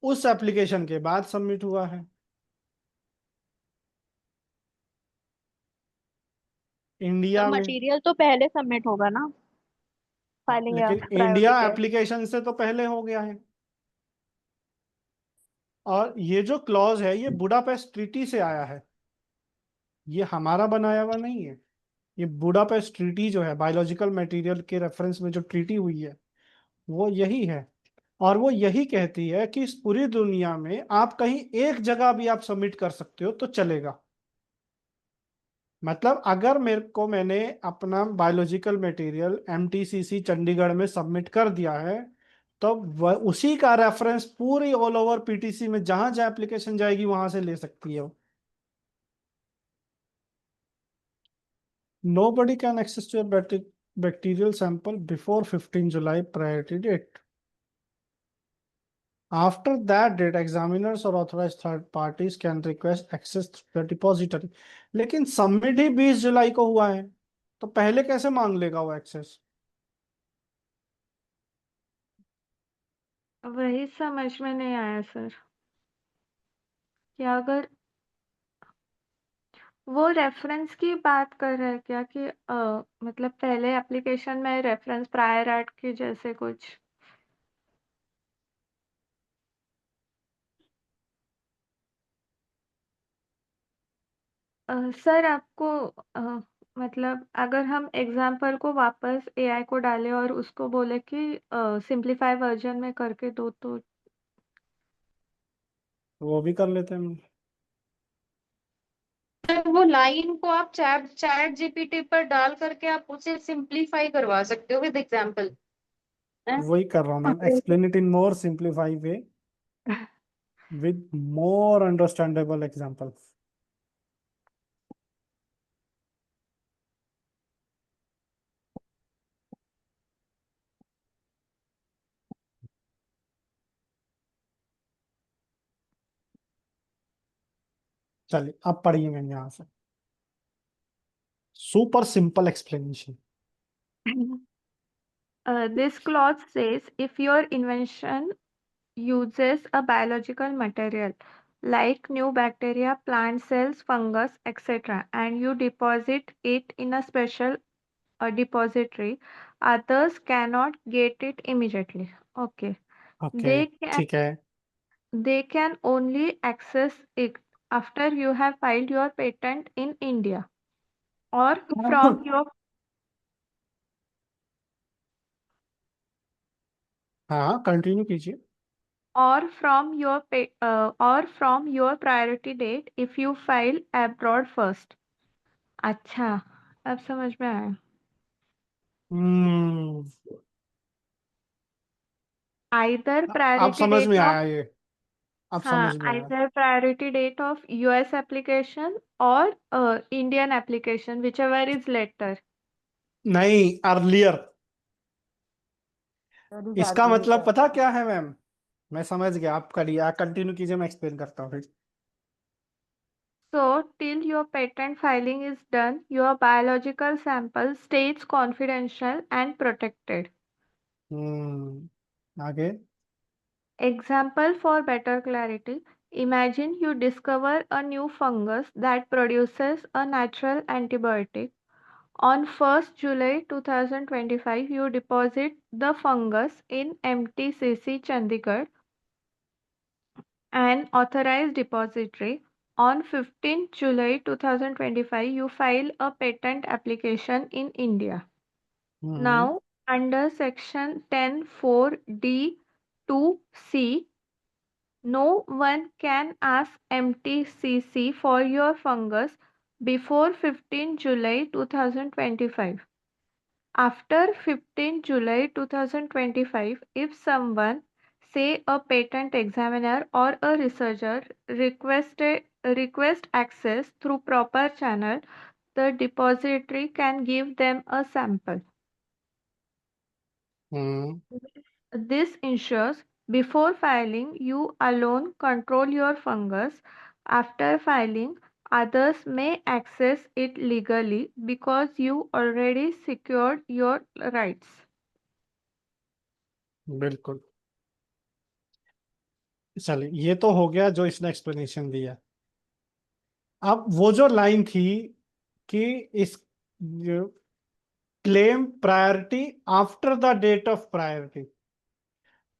उस एप्लीकेशन के बाद सबमिट हुआ है तो इंडिया में. मटेरियल तो पहले सबमिट होगा ना, हाँ, फाइलिंग या लेकिन प्रायोरिटी इंडिया के. एप्लीकेशन से तो पहले हो गया है. और ये जो क्लॉज है, ये बुडापेस्ट ट्रीटी से आया है, ये हमारा बनाया हुआ नहीं है. ये बुडापेस्ट ट्रीटी जो है, बायोलॉजिकल मटेरियल के रेफरेंस में जो ट्रीटी हुई है, वो यही है. और वो यही कहती है कि इस पूरी दुनिया में आप कहीं एक जगह भी आप सबमिट कर सकते हो तो चलेगा. मतलब अगर मैंने अपना बायोलॉजिकल मटेरियल एमटीसीसी चंडीगढ़ में सबमिट कर दिया है, तो वह उसी का रेफरेंस पूरी ऑल ओवर पीटीसी में जहां जहां एप्लीकेशन जाएगी वहां से ले सकती है. Nobody can access your bacterial sample before 15 July priority date. After that date, examiners or authorized third parties can request access to the depository. लेकिन सबमिट ही 20 जुलाई को हुआ है, तो पहले कैसे मांग लेगा वो एक्सेस? वही समझ में नहीं आया सर, कि अगर वो रेफरेंस की बात कर रहे हैं क्या, कि मतलब पहले एप्लीकेशन में रेफरेंस प्रायर आर्ट की जैसे कुछ. सर आपको मतलब अगर हम एग्जाम्पल को वापस एआई को डालें और उसको बोले कि सिंप्लीफाई वर्जन में करके दो, तो वो भी कर लेते हैं. सर वो लाइन को आप चैट जीपीटी पर डाल करके आप उसे सिंपलीफाई करवा सकते हो विद एग्जांपल. वही कर रहा हूँ ma'am. Explain it in more simplify way with more understandable examples. चलिए अब पढ़िए मैम यहाँ से. Super simple explanation. this clause says if your invention uses a biological material like new bacteria, plant cells, fungus, etc., and you deposit it in a special depository, others cannot get it immediately. Okay. Okay, ठीक है. They can only access it after you have filed your patent in India or from your हाँ, continue कीजिए. or from your priority date if you file abroad first. अच्छा, अब समझ में आया. Either अब priority समझ date में of आया ये. अब समझ में आया. either priority date of US application or Indian application, whichever is later. नहीं, अर्लियर. That is इसका argument मतलब है। पता क्या है मैम? मैं समझ गया. आप करिए, कंटिन्यू कीजिए, मैं एक्सप्लेन करता हूँ फिर. So, till your patent filing is done, your biological sample stays confidential and protected. आगे. Example for better clarity. Imagine you discover a new fungus that produces a natural antibiotic. On 1st July 2025, you deposit the fungus in MTCC Chandigarh, an authorized depository. On 15th July 2025, you file a patent application in India. Now, under Section 10(4)(d)(2)(c), no one can ask MTCC for your fungus before 15 July 2025. After 15 July 2025, if someone, say a patent examiner or a researcher, request access through proper channel, the depository can give them a sample. This ensures before filing, you alone control your fungus. After filing, others may access it legally because you already secured your rights. बिल्कुल. चलिए, ये तो हो गया जो इसने explanation दिया. अब वो जो लाइन थी कि इस claim priority after the date of priority,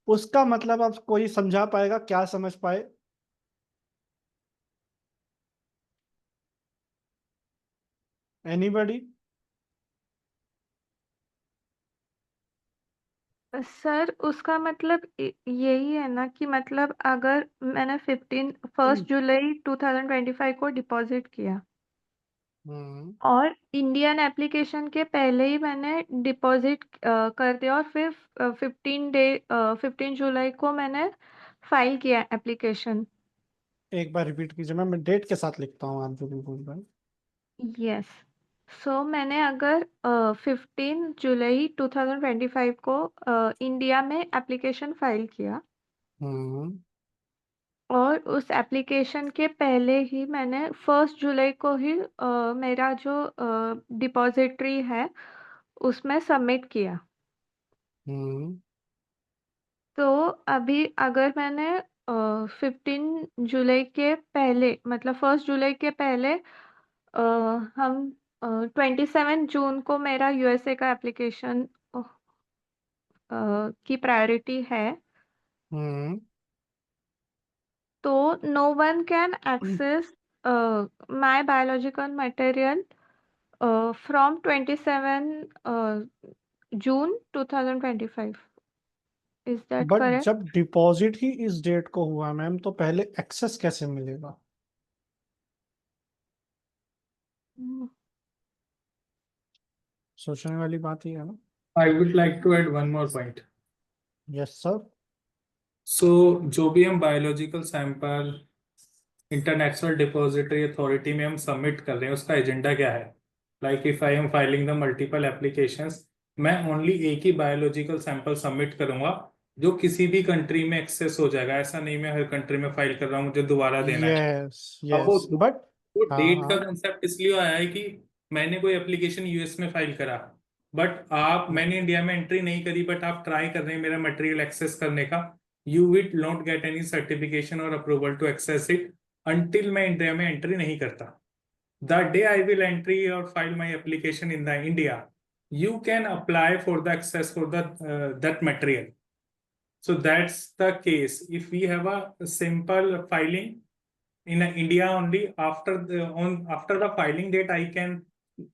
उसका मतलब अब कोई समझा पाएगा? क्या समझ पाए? एनीबॉडी? सर, उसका मतलब यही है ना कि मतलब अगर मैंने 1st जुलाई 2025 को डिपॉजिट किया और इंडियन एप्लीकेशन के पहले ही मैंने डिपॉजिट कर दिया और फिर 15 जुलाई को मैंने फाइल किया एप्लीकेशन. एक बार रिपीट कीजिए मैम, मैं डेट के साथ लिखता हूँ, आप जो भी बोल रहे हैं. यस. सो मैंने अगर 15 जुलाई 2025 को इंडिया में एप्लीकेशन फाइल किया और उस एप्लीकेशन के पहले ही मैंने 1st जुलाई को ही मेरा जो डिपॉजिटरी है उसमें सबमिट किया. तो अभी अगर मैंने 15 जुलाई के पहले मतलब 1st जुलाई के पहले हम 27 जून को मेरा यूएसए का एप्लीकेशन की प्रायोरिटी है, तो no one can access my biological material from 27 June 2025. Is that but correct? जब डिपॉजिट ही इस डेट को हुआ मैम, तो पहले एक्सेस कैसे मिलेगा? सोचने वाली बात ही है ना. I would like to add one more point. Yes sir. So जो भी हम biological sample international depository authority में हम सबमिट कर रहे हैं, उसका एजेंडा क्या है? Like if I am filing the multiple applications, मैं ओनली एक ही बायोलॉजिकल सैंपल सबमिट करूंगा जो किसी भी कंट्री में एक्सेस हो जाएगा. ऐसा नहीं मैं हर कंट्री में फाइल कर रहा हूँ, मुझे दोबारा देना है. यस अब वो यस, बट डेट का कंसेप्ट इसलिए आया है कि मैंने कोई एप्लीकेशन यूएस में फाइल करा, बट मैंने इंडिया में एंट्री नहीं करी, बट आप ट्राई कर रहे हैं मेरा मटेरियल एक्सेस करने का. you will not get any certification or approval to access it until मैं इंडिया में एंट्री नहीं करता. The day I will entry or file my application in the India, you can apply for the access for the that material. So that's the case. If we have a simple filing in India only, after the filing date,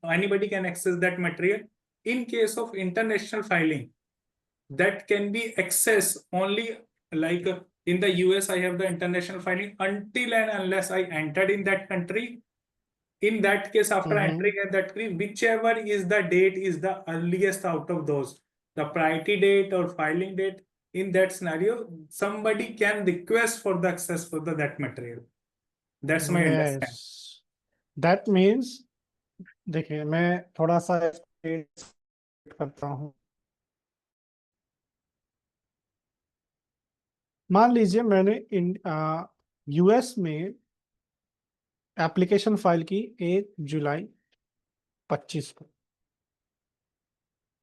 anybody can access that material. In case of international filing, that can be accessed only, like in the US, I have the international filing until and unless I entered in that country. In that case, after entering in that country, whichever is the date is the earliest out of those, the priority date or filing date, in that scenario, somebody can request for the access for that material. That's my understanding. Yes, that means देखिए मैं थोड़ा सा state करता हूँ. मान लीजिए मैंने US में एप्लीकेशन फाइल की 1 जुलाई 25 को.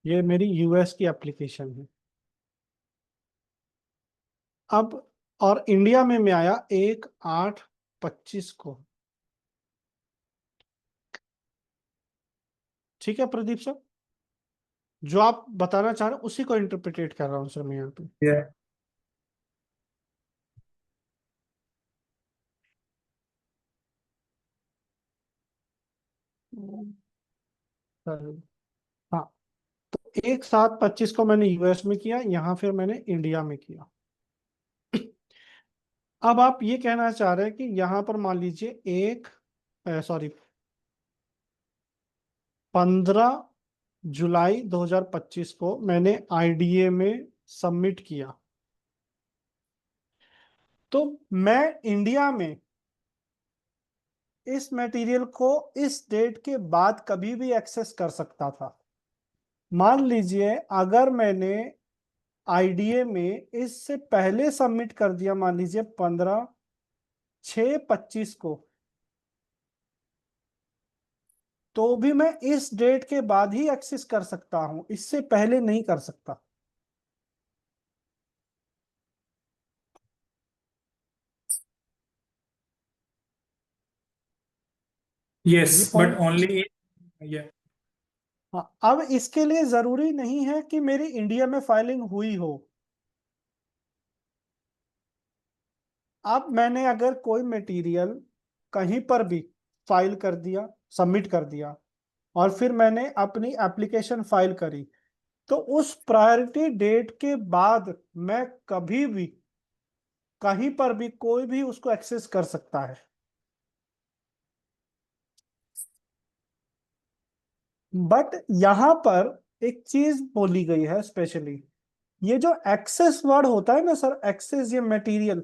ये मेरी यूएस की एप्लीकेशन है. अब और इंडिया में मैं आया 1/8/25 को. ठीक है प्रदीप सर, जो आप बताना चाह रहे हैं उसी को इंटरप्रिटेट कर रहा हूँ सर मैं यहाँ पे. Yeah. हाँ, तो 1/7/25 को मैंने यूएस में किया, यहाँ फिर मैंने इंडिया में किया. अब आप ये कहना चाह रहे हैं कि यहाँ पर मान लीजिए 15 जुलाई 2025 को मैंने आईडीए में सबमिट किया, तो मैं इंडिया में इस मटेरियल को इस डेट के बाद कभी भी एक्सेस कर सकता था. मान लीजिए अगर मैंने आईडीए में इससे पहले सबमिट कर दिया, मान लीजिए 15/6/25 को, तो भी मैं इस डेट के बाद ही एक्सेस कर सकता हूं, इससे पहले नहीं कर सकता. Yes, ये but point only yeah. हाँ, अब इसके लिए जरूरी नहीं है कि मेरी इंडिया में फाइलिंग हुई हो. अब मैंने अगर कोई मटेरियल कहीं पर भी फाइल कर दिया, सबमिट कर दिया, और फिर मैंने अपनी एप्लीकेशन फाइल करी, तो उस प्रायोरिटी डेट के बाद मैं कभी भी कहीं पर भी कोई भी उसको एक्सेस कर सकता है. बट यहां पर एक चीज बोली गई है स्पेशली, ये जो एक्सेस वर्ड होता है ना सर, एक्सेस ये मटेरियल,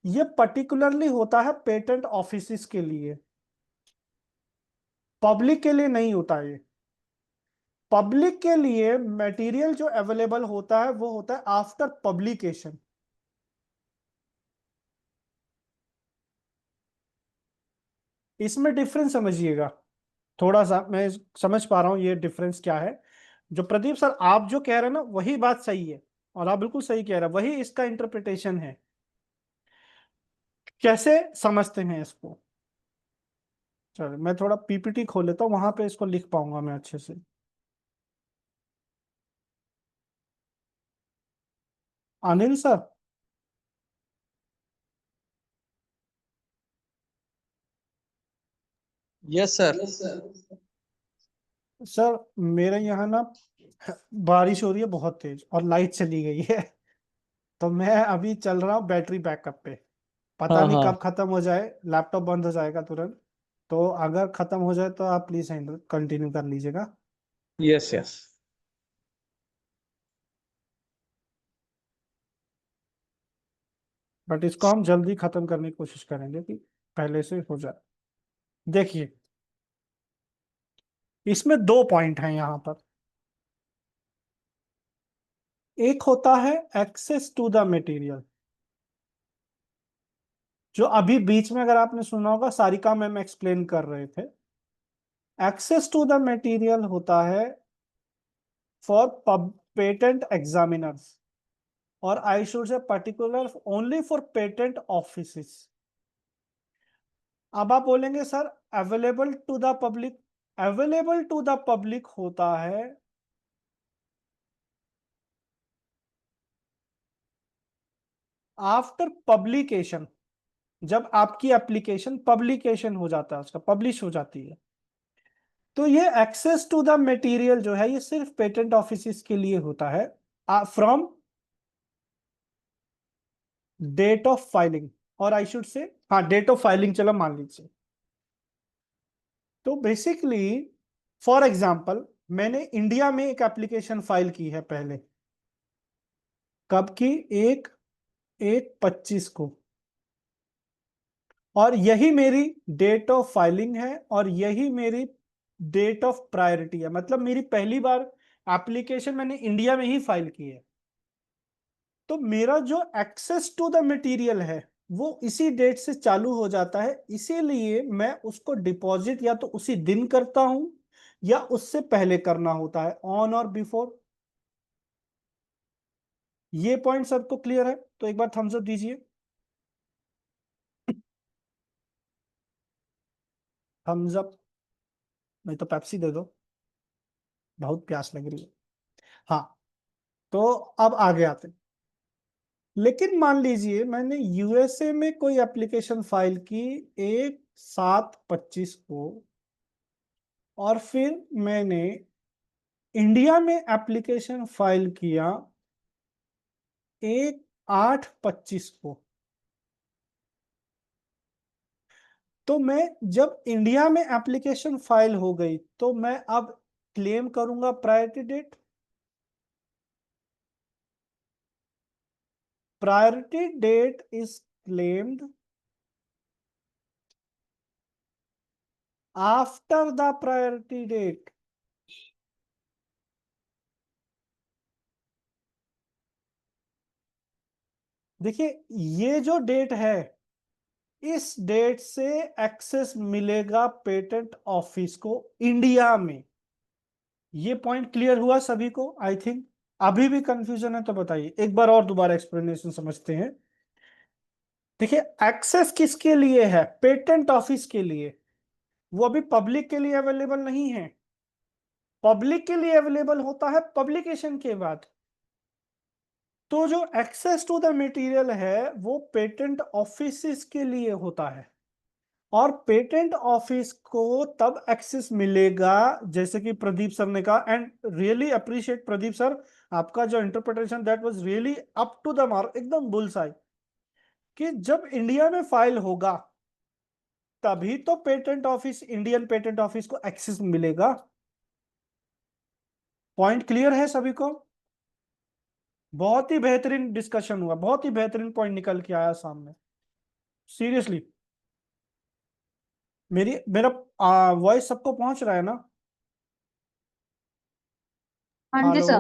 ये पर्टिकुलरली होता है पेटेंट ऑफिसेस के लिए, पब्लिक के लिए नहीं होता. ये पब्लिक के लिए मटेरियल जो अवेलेबल होता है वो होता है आफ्टर पब्लिकेशन. इसमें डिफरेंस समझिएगा थोड़ा सा, मैं समझ पा रहा हूं ये डिफरेंस क्या है. जो प्रदीप सर आप जो कह रहे हैं ना वही बात सही है, और आप बिल्कुल सही कह रहे हैं, वही इसका इंटरप्रिटेशन है. कैसे समझते हैं इसको? चलो मैं थोड़ा पीपीटी खोल लेता हूँ, वहां पे इसको लिख पाऊंगा मैं अच्छे से. Anil sir, yes sir. Sir मेरे यहाँ ना बारिश हो रही है बहुत तेज और लाइट चली गई है, तो मैं अभी चल रहा हूँ बैटरी बैकअप पे. पता नहीं कब खत्म हो जाए, लैपटॉप बंद हो जाएगा तुरंत. तो अगर खत्म हो जाए तो आप प्लीज कंटिन्यू कर लीजिएगा. Yes yes. बट इसको हम जल्दी खत्म करने की कोशिश करेंगे कि पहले से हो जाए. देखिए इसमें 2 पॉइंट हैं यहाँ पर. एक होता है एक्सेस टू द मटेरियल, जो अभी बीच में अगर आपने सुना होगा सारिका मैम एक्सप्लेन कर रहे थे. एक्सेस टू द मटेरियल होता है फॉर पेटेंट एग्जामिनर्स. और I should say particular only for patent offices. अब आप बोलेंगे sir available to the public, available to the public होता है आफ्टर पब्लिकेशन, जब आपकी एप्लीकेशन पब्लिकेशन हो जाता है, उसका पब्लिश हो जाती है। तो ये एक्सेस टू द मटेरियल जो है ये सिर्फ पेटेंट ऑफिस के लिए होता है फ्रॉम डेट ऑफ फाइलिंग, और आई शुड से हाँ डेट ऑफ फाइलिंग, चलो मान लीजिए। तो बेसिकली फॉर एग्जांपल मैंने इंडिया में एक एप्लीकेशन फाइल की है पहले, कब की, 1/1/25 को, और यही मेरी डेट ऑफ फाइलिंग है और यही मेरी डेट ऑफ प्रायोरिटी है। मतलब मेरी पहली बार एप्लीकेशन मैंने इंडिया में ही फाइल की है। तो मेरा जो एक्सेस टू द मटेरियल है वो इसी डेट से चालू हो जाता है, इसीलिए मैं उसको डिपॉजिट या तो उसी दिन करता हूं या उससे पहले करना होता है, ऑन और बिफोर। ये पॉइंट सबको क्लियर है? तो एक बार थम्स अप दीजिए, थम्स अप, नहीं तो पेप्सी दे दो, बहुत प्यास लग रही है। हाँ, तो अब आगे आते हैं। लेकिन मान लीजिए मैंने यूएसए में कोई एप्लीकेशन फाइल की 1/7/25 को, और फिर मैंने इंडिया में एप्लीकेशन फाइल किया 1/8/25 को। तो मैं जब इंडिया में एप्लीकेशन फाइल हो गई तो मैं अब क्लेम करूंगा priority date. Priority date is claimed after the priority date. देखिए ये जो डेट है, इस डेट से एक्सेस मिलेगा पेटेंट ऑफिस को इंडिया में। ये पॉइंट क्लियर हुआ सभी को? आई थिंक अभी भी कंफ्यूजन है तो बताइए, एक बार और दोबारा एक्सप्लेनेशन समझते हैं। देखिए एक्सेस किसके लिए है? पेटेंट ऑफिस के लिए। वो अभी पब्लिक के लिए अवेलेबल नहीं है, पब्लिक के लिए अवेलेबल होता है पब्लिकेशन के बाद। तो जो एक्सेस टू द मटेरियल है वो पेटेंट ऑफिस के लिए होता है, और पेटेंट ऑफिस को तब एक्सेस मिलेगा, जैसे कि प्रदीप सर ने कहा, and really appreciate Pradeep sir, आपका जो interpretation that was really up to the mark, एकदम बुलसाई, कि जब इंडिया में फाइल होगा तभी तो patent office, Indian patent office को एक्सेस मिलेगा। पॉइंट क्लियर है सभी को? बहुत ही बेहतरीन डिस्कशन हुआ, बहुत ही बेहतरीन पॉइंट निकल के आया सामने, सीरियसली। मेरा वॉइस सबको पहुंच रहा है ना? हाँ जी हेलो, सर।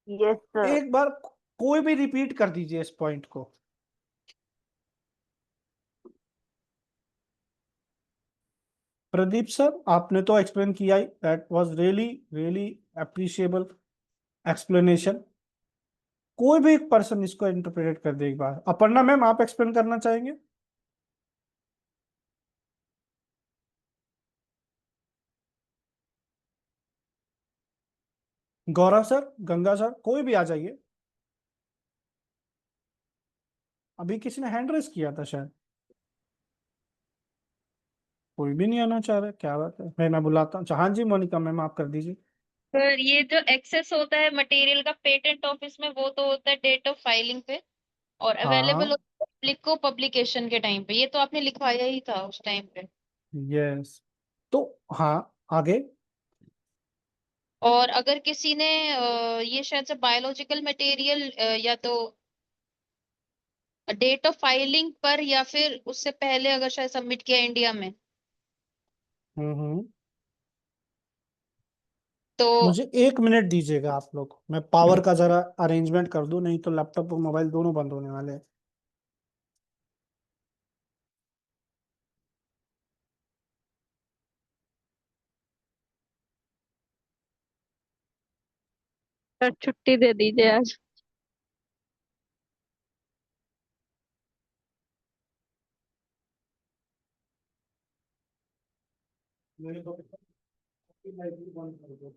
Yes sir. एक बार कोई भी रिपीट कर दीजिए इस पॉइंट को। प्रदीप सर आपने तो एक्सप्लेन किया ही, that was really really appreciable explanation. कोई भी एक पर्सन इसको इंटरप्रेट कर दे एक बार। अपर्णा मैम आप एक्सप्लेन करना चाहेंगे? गौरव सर, गंगा सर, कोई भी आ जाइए। अभी किसी ने हैंड रेस किया था शायद, कोई भी नहीं आना चाह रहा, क्या बात है? मैं बुलाता हूँ। हाँ जी मोनिका मैम आप कर दीजिए। सर ये जो एक्सेस होता है मटेरियल का पेटेंट ऑफिस में, वो तो होता है डेट ऑफ फाइलिंग पे, और अवेलेबल हाँ, होता है पब्लिक को पब्लिकेशन के टाइम पे। ये तो आपने लिखवाया ही था उस टाइम पे। यस, तो हाँ आगे। और अगर किसी ने ये शायद से बायोलॉजिकल मटेरियल या तो डेट ऑफ फाइलिंग पर या फिर उससे पहले अगर शायद सबमिट किया इंडिया में, हम्म, तो मुझे 1 मिनट दीजिएगा आप लोग, मैं पावर का जरा अरेंजमेंट कर दूं, नहीं तो लैपटॉप और मोबाइल दोनों बंद होने वाले हैं। सर छुट्टी दे दीजिए आज। मेरे को लाइट भी बंद कर दो।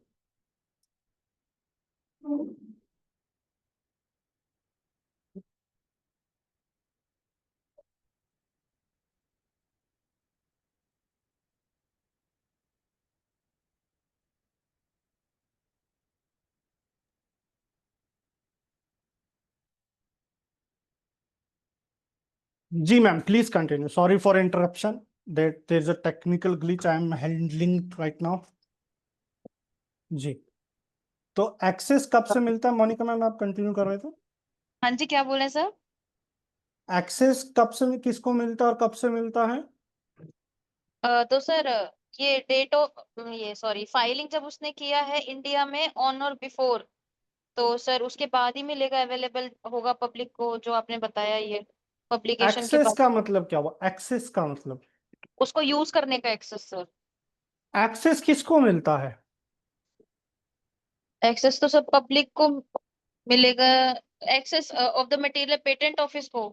जी ma'am, please continue. Sorry for interruption. That there's a technical glitch I am handling right now. जी. तो एक्सेस कब से मिलता है मोनिका मैम? आप कंटिन्यू कर रहे थे. हाँ जी, क्या बोले सर? एक्सेस कब से किसको मिलता है और कब से मिलता है? तो सर ये डेट ऑफ ये सॉरी फाइलिंग जब उसने किया है इंडिया में ऑन और बिफोर, तो सर उसके बाद ही मिलेगा, अवेलेबल होगा पब्लिक को, जो आपने बताया ये पब्लिकेशन के एक्सेस बाद का मतलब क्या हुआ? एक्सेस का मतलब उसको यूज करने का एक्सेस सर। एक्सेस किसको मिलता है? एक्सेस तो सब पब्लिक को मिलेगा, access of the material patent office को।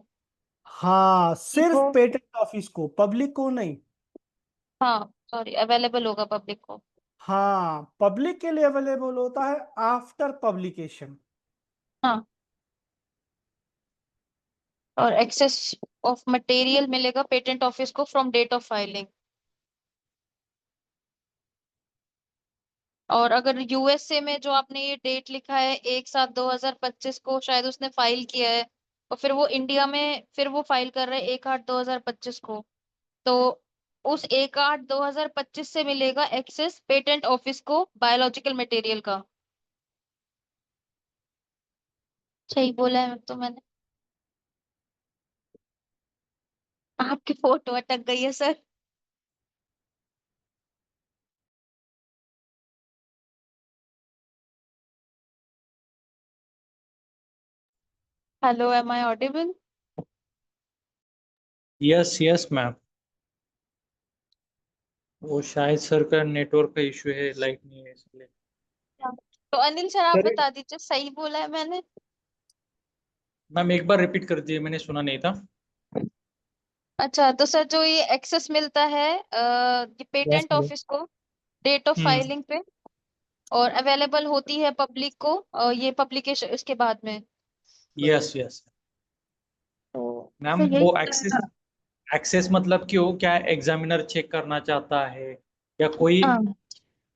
हाँ, सिर्फ को पेटेंट ऑफिस को, पब्लिक को नहीं. हाँ सॉरी, अवेलेबल होगा पब्लिक को। हाँ, पब्लिक के लिए अवेलेबल होता है आफ्टर पब्लिकेशन. हाँ, और एक्सेस ऑफ मटेरियल मिलेगा पेटेंट ऑफिस को फ्रॉम डेट ऑफ फाइलिंग। और अगर यूएसए में जो आपने ये डेट लिखा है 1/7/2025 को शायद उसने फाइल किया है, और फिर वो इंडिया में फिर वो फाइल कर रहे हैं 1/8/2025 को, तो उस 1/8/2025 से मिलेगा एक्सेस पेटेंट ऑफिस को बायोलॉजिकल मटेरियल का। सही बोला है तो मैंने? आपकी फोटो अटक गई है sir. Hello, am I audible? Yes yes ma'am, वो शायद सर का नेटवर्क का इशू है, लाइट नहीं है इसलिए. तो अनिल सर आप सर बता दीजिए सही बोला है मैंने? मैम एक बार रिपीट कर दिए, मैंने सुना नहीं था. अच्छा, तो सर जो ये एक्सेस मिलता है ये यस पेटेंट ऑफिस को डेट ऑफ हम्म. फाइलिंग पे, और अवेलेबल होती है पब्लिक को ये पब्लिकेशन इसके बाद में। यस यस तो मैम, यही वो एक्सेस एक्सेस मतलब क्यों, क्या एग्जामिनर चेक करना चाहता है या कोई हाँ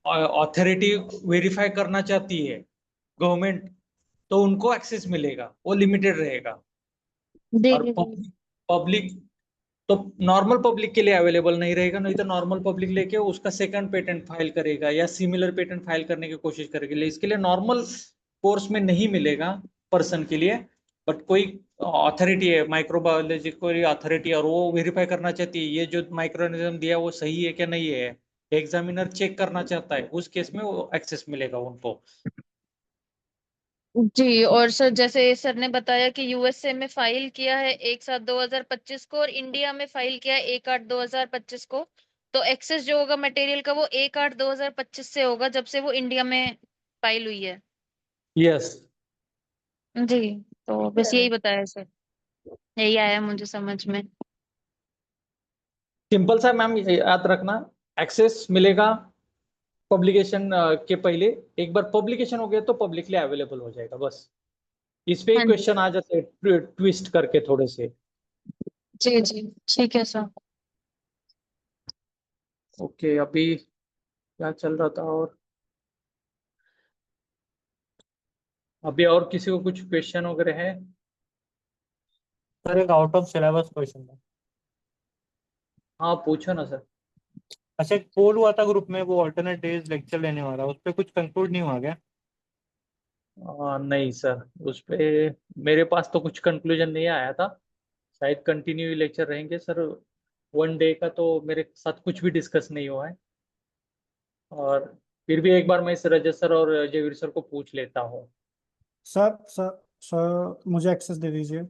अथॉरिटी वेरीफाई करना चाहती है गवर्नमेंट, तो उनको एक्सेस मिलेगा, वो लिमिटेड रहेगा. और देखिए। पब्लिक पब्लिक तो नॉर्मल पब्लिक के लिए अवेलेबल नहीं रहेगा, नहीं तो नॉर्मल पब्लिक लेके उसका सेकंड पेटेंट फाइल करेगा या सिमिलर पेटेंट फाइल करने की कोशिश करेगा. इसके लिए नॉर्मल कोर्स में नहीं मिलेगा पर्सन के लिए. बट कोई अथॉरिटी है, माइक्रोबायोलॉजी कोई अथॉरिटी, और वो वेरीफाई करना चाहती है ये जो माइक्रोऑर्गेनिज्म दिया वो सही है क्या नहीं है, एग्जामिनर चेक करना चाहता है, उस केस में वो एक्सेस मिलेगा उनको. जी, और सर जैसे सर ने बताया कि यूएसए में फाइल किया है 1/7/2025 को और इंडिया में फाइल किया है 1/8/2025 को, तो एक्सेस जो होगा मटेरियल का वो 1/8/2025 से होगा जब से वो इंडिया में फाइल हुई है। यस. जी, तो बस यही बताया सर, यही आया मुझे समझ में। सिंपल सा मैम, याद रखना, एक्सेस मिलेगा पब्लिकेशन के पहले. एक बार पब्लिकेशन हो गया तो पब्लिकली अवेलेबल हो जाएगा, बस. इस पे ही हाँ जी क्वेश्चन आ जाते हैं ट्विस्ट करके थोड़े से. जी जी, ठीक है सर। ओके, अभी क्या चल रहा था, और अभी और किसी को कुछ क्वेश्चन वगैरह है? सर एक आउट ऑफ सिलेबस क्वेश्चन है। हाँ पूछो ना सर. अच्छा, एक पोल हुआ था ग्रुप में, वो अल्टरनेट डेज लेक्चर लेने वाला, उस पर कुछ कंक्लूड नहीं हुआ क्या? नहीं सर, उस पे मेरे पास तो कुछ कंक्लूजन नहीं आया था. शायद कंटिन्यू लेक्चर रहेंगे सर. वन डे का तो मेरे साथ कुछ भी डिस्कस नहीं हुआ है. और फिर भी एक बार मैं इस रजत सर और जयवीर सर को पूछ लेता हूँ. सर सर सर मुझे एक्सेस दे दीजिए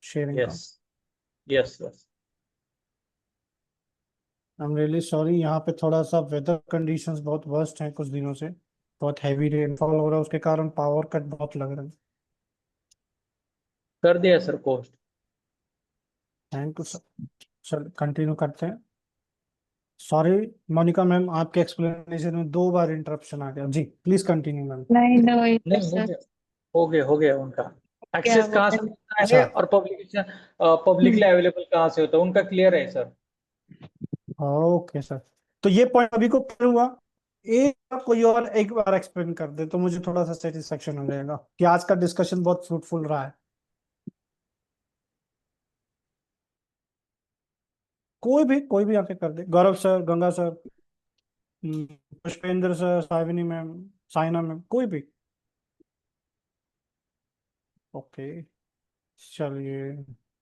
शेयरिंग का. Yes yes yes. I am really sorry, यहाँ पे थोड़ा सा वेदर कंडीशंस बहुत वर्स्ट हैं कुछ दिनों से. बहुत हैवी रेनफॉल हो रहा है, उसके कारण पावर कट बहुत लग रहा है. कर दिया सर कोस्ट. Thank you sir. चल कंटिन्यू करते हैं. सॉरी मोनिका मैम, आपके एक्सप्लेनेशन में 2 बार इंटरप्शन आ गया जी, प्लीज कंटिन्यू मैम। नहीं नो नहीं सर, हो गया उनका। क्या एक्सेस कहाँ से बोले? होता है अच्छा। और पब्लिकेशन पब्लिकली अवेलेबल कहाँ से होता है, उनका क्लियर है सर। ओके सर, तो ये पॉइंट अभी को क्लियर हुआ। एक बार कोई और एक बार एक्सप्लेन कर दे तो मुझे थोड़ा सा सेटिस्फेक्शन हो जाएगा कि आज का डिस्कशन बहुत फ्रूटफुल रहा है। कोई भी आके कर दे, Gaurav sir, Ganga sir, Pushpendra sir, Savini ma'am, Saina ma'am, कोई भी। ओके, चलिए,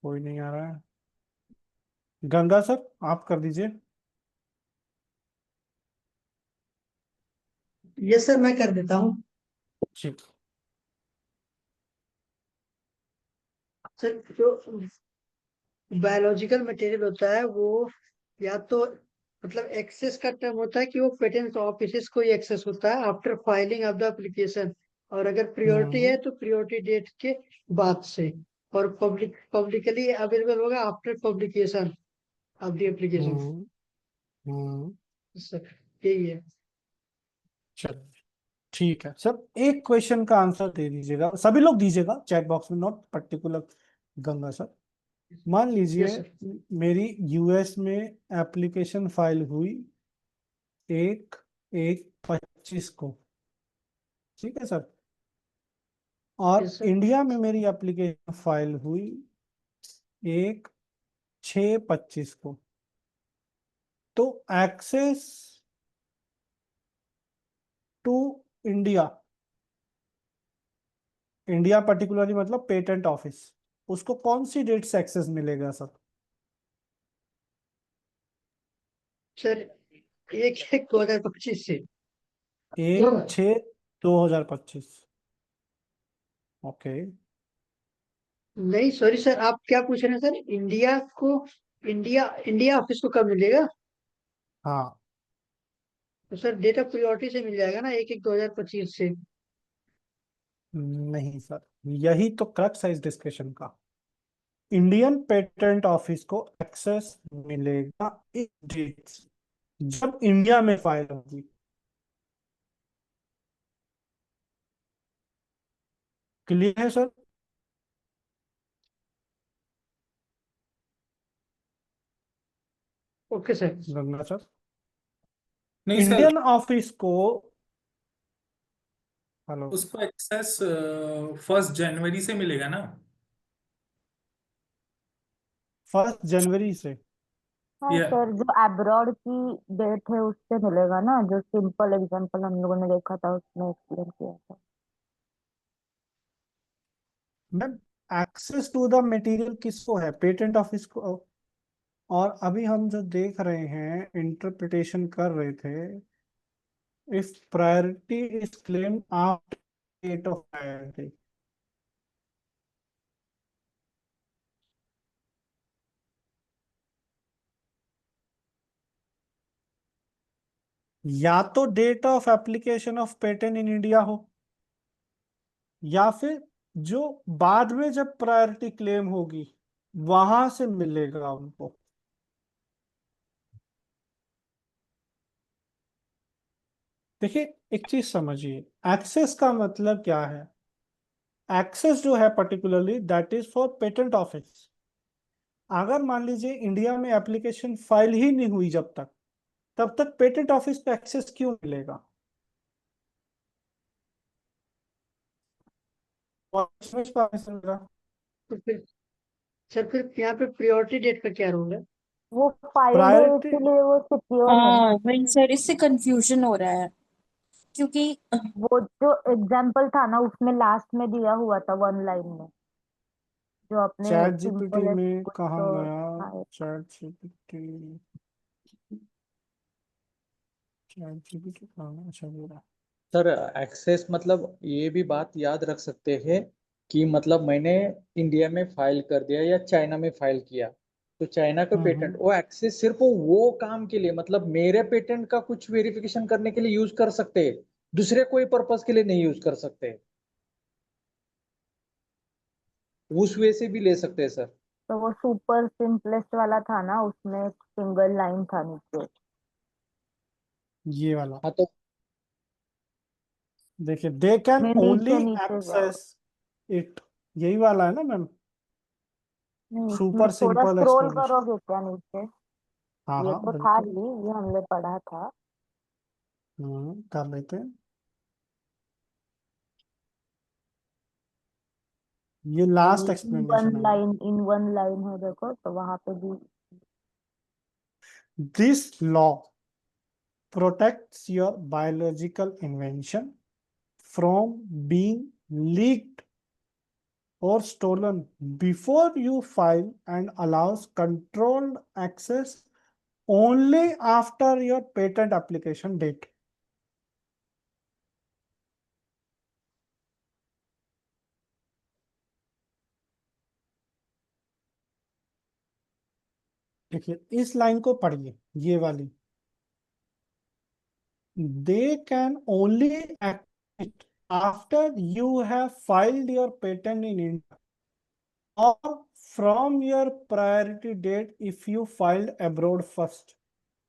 कोई नहीं आ रहा है। गंगा सर, आप कर दीजिए। यस सर, मैं कर देता हूँ। ठीक। सर, जो बायोलॉजिकल मटेरियल होता है वो या तो मतलब एक्सेस का टर्म होता है कि वो पेटेंट ऑफिस को ही एक्सेस होता है after filing of the application, और अगर प्रियोरिटी है तो प्रियोरिटी डेट के बाद से, और पब्लिकली अवेलेबल होगा after publication of the application. Hmm hmm sir यही है। चलिए, ठीक है सर, एक क्वेश्चन का आंसर दे दीजिएगा, सभी लोग दीजिएगा चैट बॉक्स में, नॉट पर्टिकुलर गंगा सर। मान लीजिए यस सर। मेरी यूएस में एप्लीकेशन फाइल हुई 1/1/25 को, ठीक है सर, और यस सर। इंडिया में मेरी एप्लीकेशन फाइल हुई 1/6/25 को। तो access to India, India particularly मतलब पेटेंट ऑफिस, उसको कौन सी डेट से एक्सेस मिलेगा सर? सर 1/1/2025 से। 1/6/2025। ओके। नहीं सॉरी सर, आप क्या पूछ रहे हैं सर? इंडिया को, इंडिया इंडिया ऑफिस को कब मिलेगा? हाँ, तो सर डेट ऑफ प्रियोरिटी से मिल जाएगा ना, 1/1/2025 से। नहीं सर, यही तो क्रक्स है इस डिस्कशन का। इंडियन पेटेंट ऑफिस को एक्सेस मिलेगा इस डेट से, जब इंडिया में फाइल होगी। क्लियर है sir? Okay sir. Ganga sir, नहीं सर, इंडियन ऑफिस को, हेलो, उसको एक्सेस 1 जनवरी से मिलेगा ना। 1 जनवरी से। हाँ या सर, जो अब्रॉड की डेट है उससे मिलेगा ना, जो सिंपल एग्जांपल हम लोगों ने देखा था उसमें एक्सप्लेन किया था। Ma'am, access to the material किसको है? पेटेंट ऑफिस को। और अभी हम जो देख रहे हैं, इंटरप्रिटेशन कर रहे थे, if priority is claim after date of priority, या तो date of application of patent in India हो, या फिर जो बाद में जब प्रायोरिटी क्लेम होगी वहां से मिलेगा उनको। देखिए, एक चीज समझिए, एक्सेस का मतलब क्या है? एक्सेस जो है particularly that is for patent office. अगर मान लीजिए इंडिया में एप्लीकेशन फाइल ही नहीं हुई जब तक, तब तक पेटेंट ऑफिस को एक्सेस क्यों मिलेगा? और समझ पा रहे हैं सर जरा? तो फिर सर, फिर यहाँ पे प्रियोरिटी डेट का क्या रोल है? वो फाइल है प्रायोरिटी, इसीलिए वो सिक्योर है ना। हाँ वही सर, इससे कंफ्यूजन हो रहा है क्योंकि वो जो एग्जाम्पल था ना उसमें लास्ट में दिया हुआ था 1 लाइन में, जो अपने चैट जीपीटी सिंपल में कुछ कहाँ तो गया? था। चैट जीपीटी, चैट जीपीटी कहाँ गया? अच्छा, मेरा। सर एक्सेस मतलब ये भी बात याद रख सकते हैं कि मतलब मैंने इंडिया में फाइल कर दिया या चाइना में फाइल किया, तो चाइना का पेटेंट वो एक्सेस सिर्फ वो काम के लिए, मतलब मेरे पेटेंट का कुछ वेरिफिकेशन करने के लिए यूज कर सकते हैं, दूसरे कोई पर्पस के लिए नहीं यूज कर सकते, उस वे से भी ले सकते हैं सर। तो वो सुपर सिंपलेस्ट वाला था ना, उसमें एक सिंगल लाइन था नीचे, ये वाला हाँ तो देखिए, दे कैन मैं ओनली नीचे जाओ। एक्सेस इट, यही वाला है ना मैम? नहीं, सुपर थोड़ा सिंपल स्क्रॉल एक्सप्लेनेशन। करोगे क्या नीचे? हाँ ये हाँ तो था बिल्कुल। ही, ये हमने पढ़ा था। कर लेते हैं। ये लास्ट एक्सप्लेनेशन है। इन वन लाइन है, देखो तो वहां पे भी। This law protects your biological invention from being leaked or stolen before you file and allows controlled access only after your patent application date. देखिए इस लाइन को पढ़िए, ये वाली। They can only act after you have filed your patent in India or from your priority date if you filed abroad first.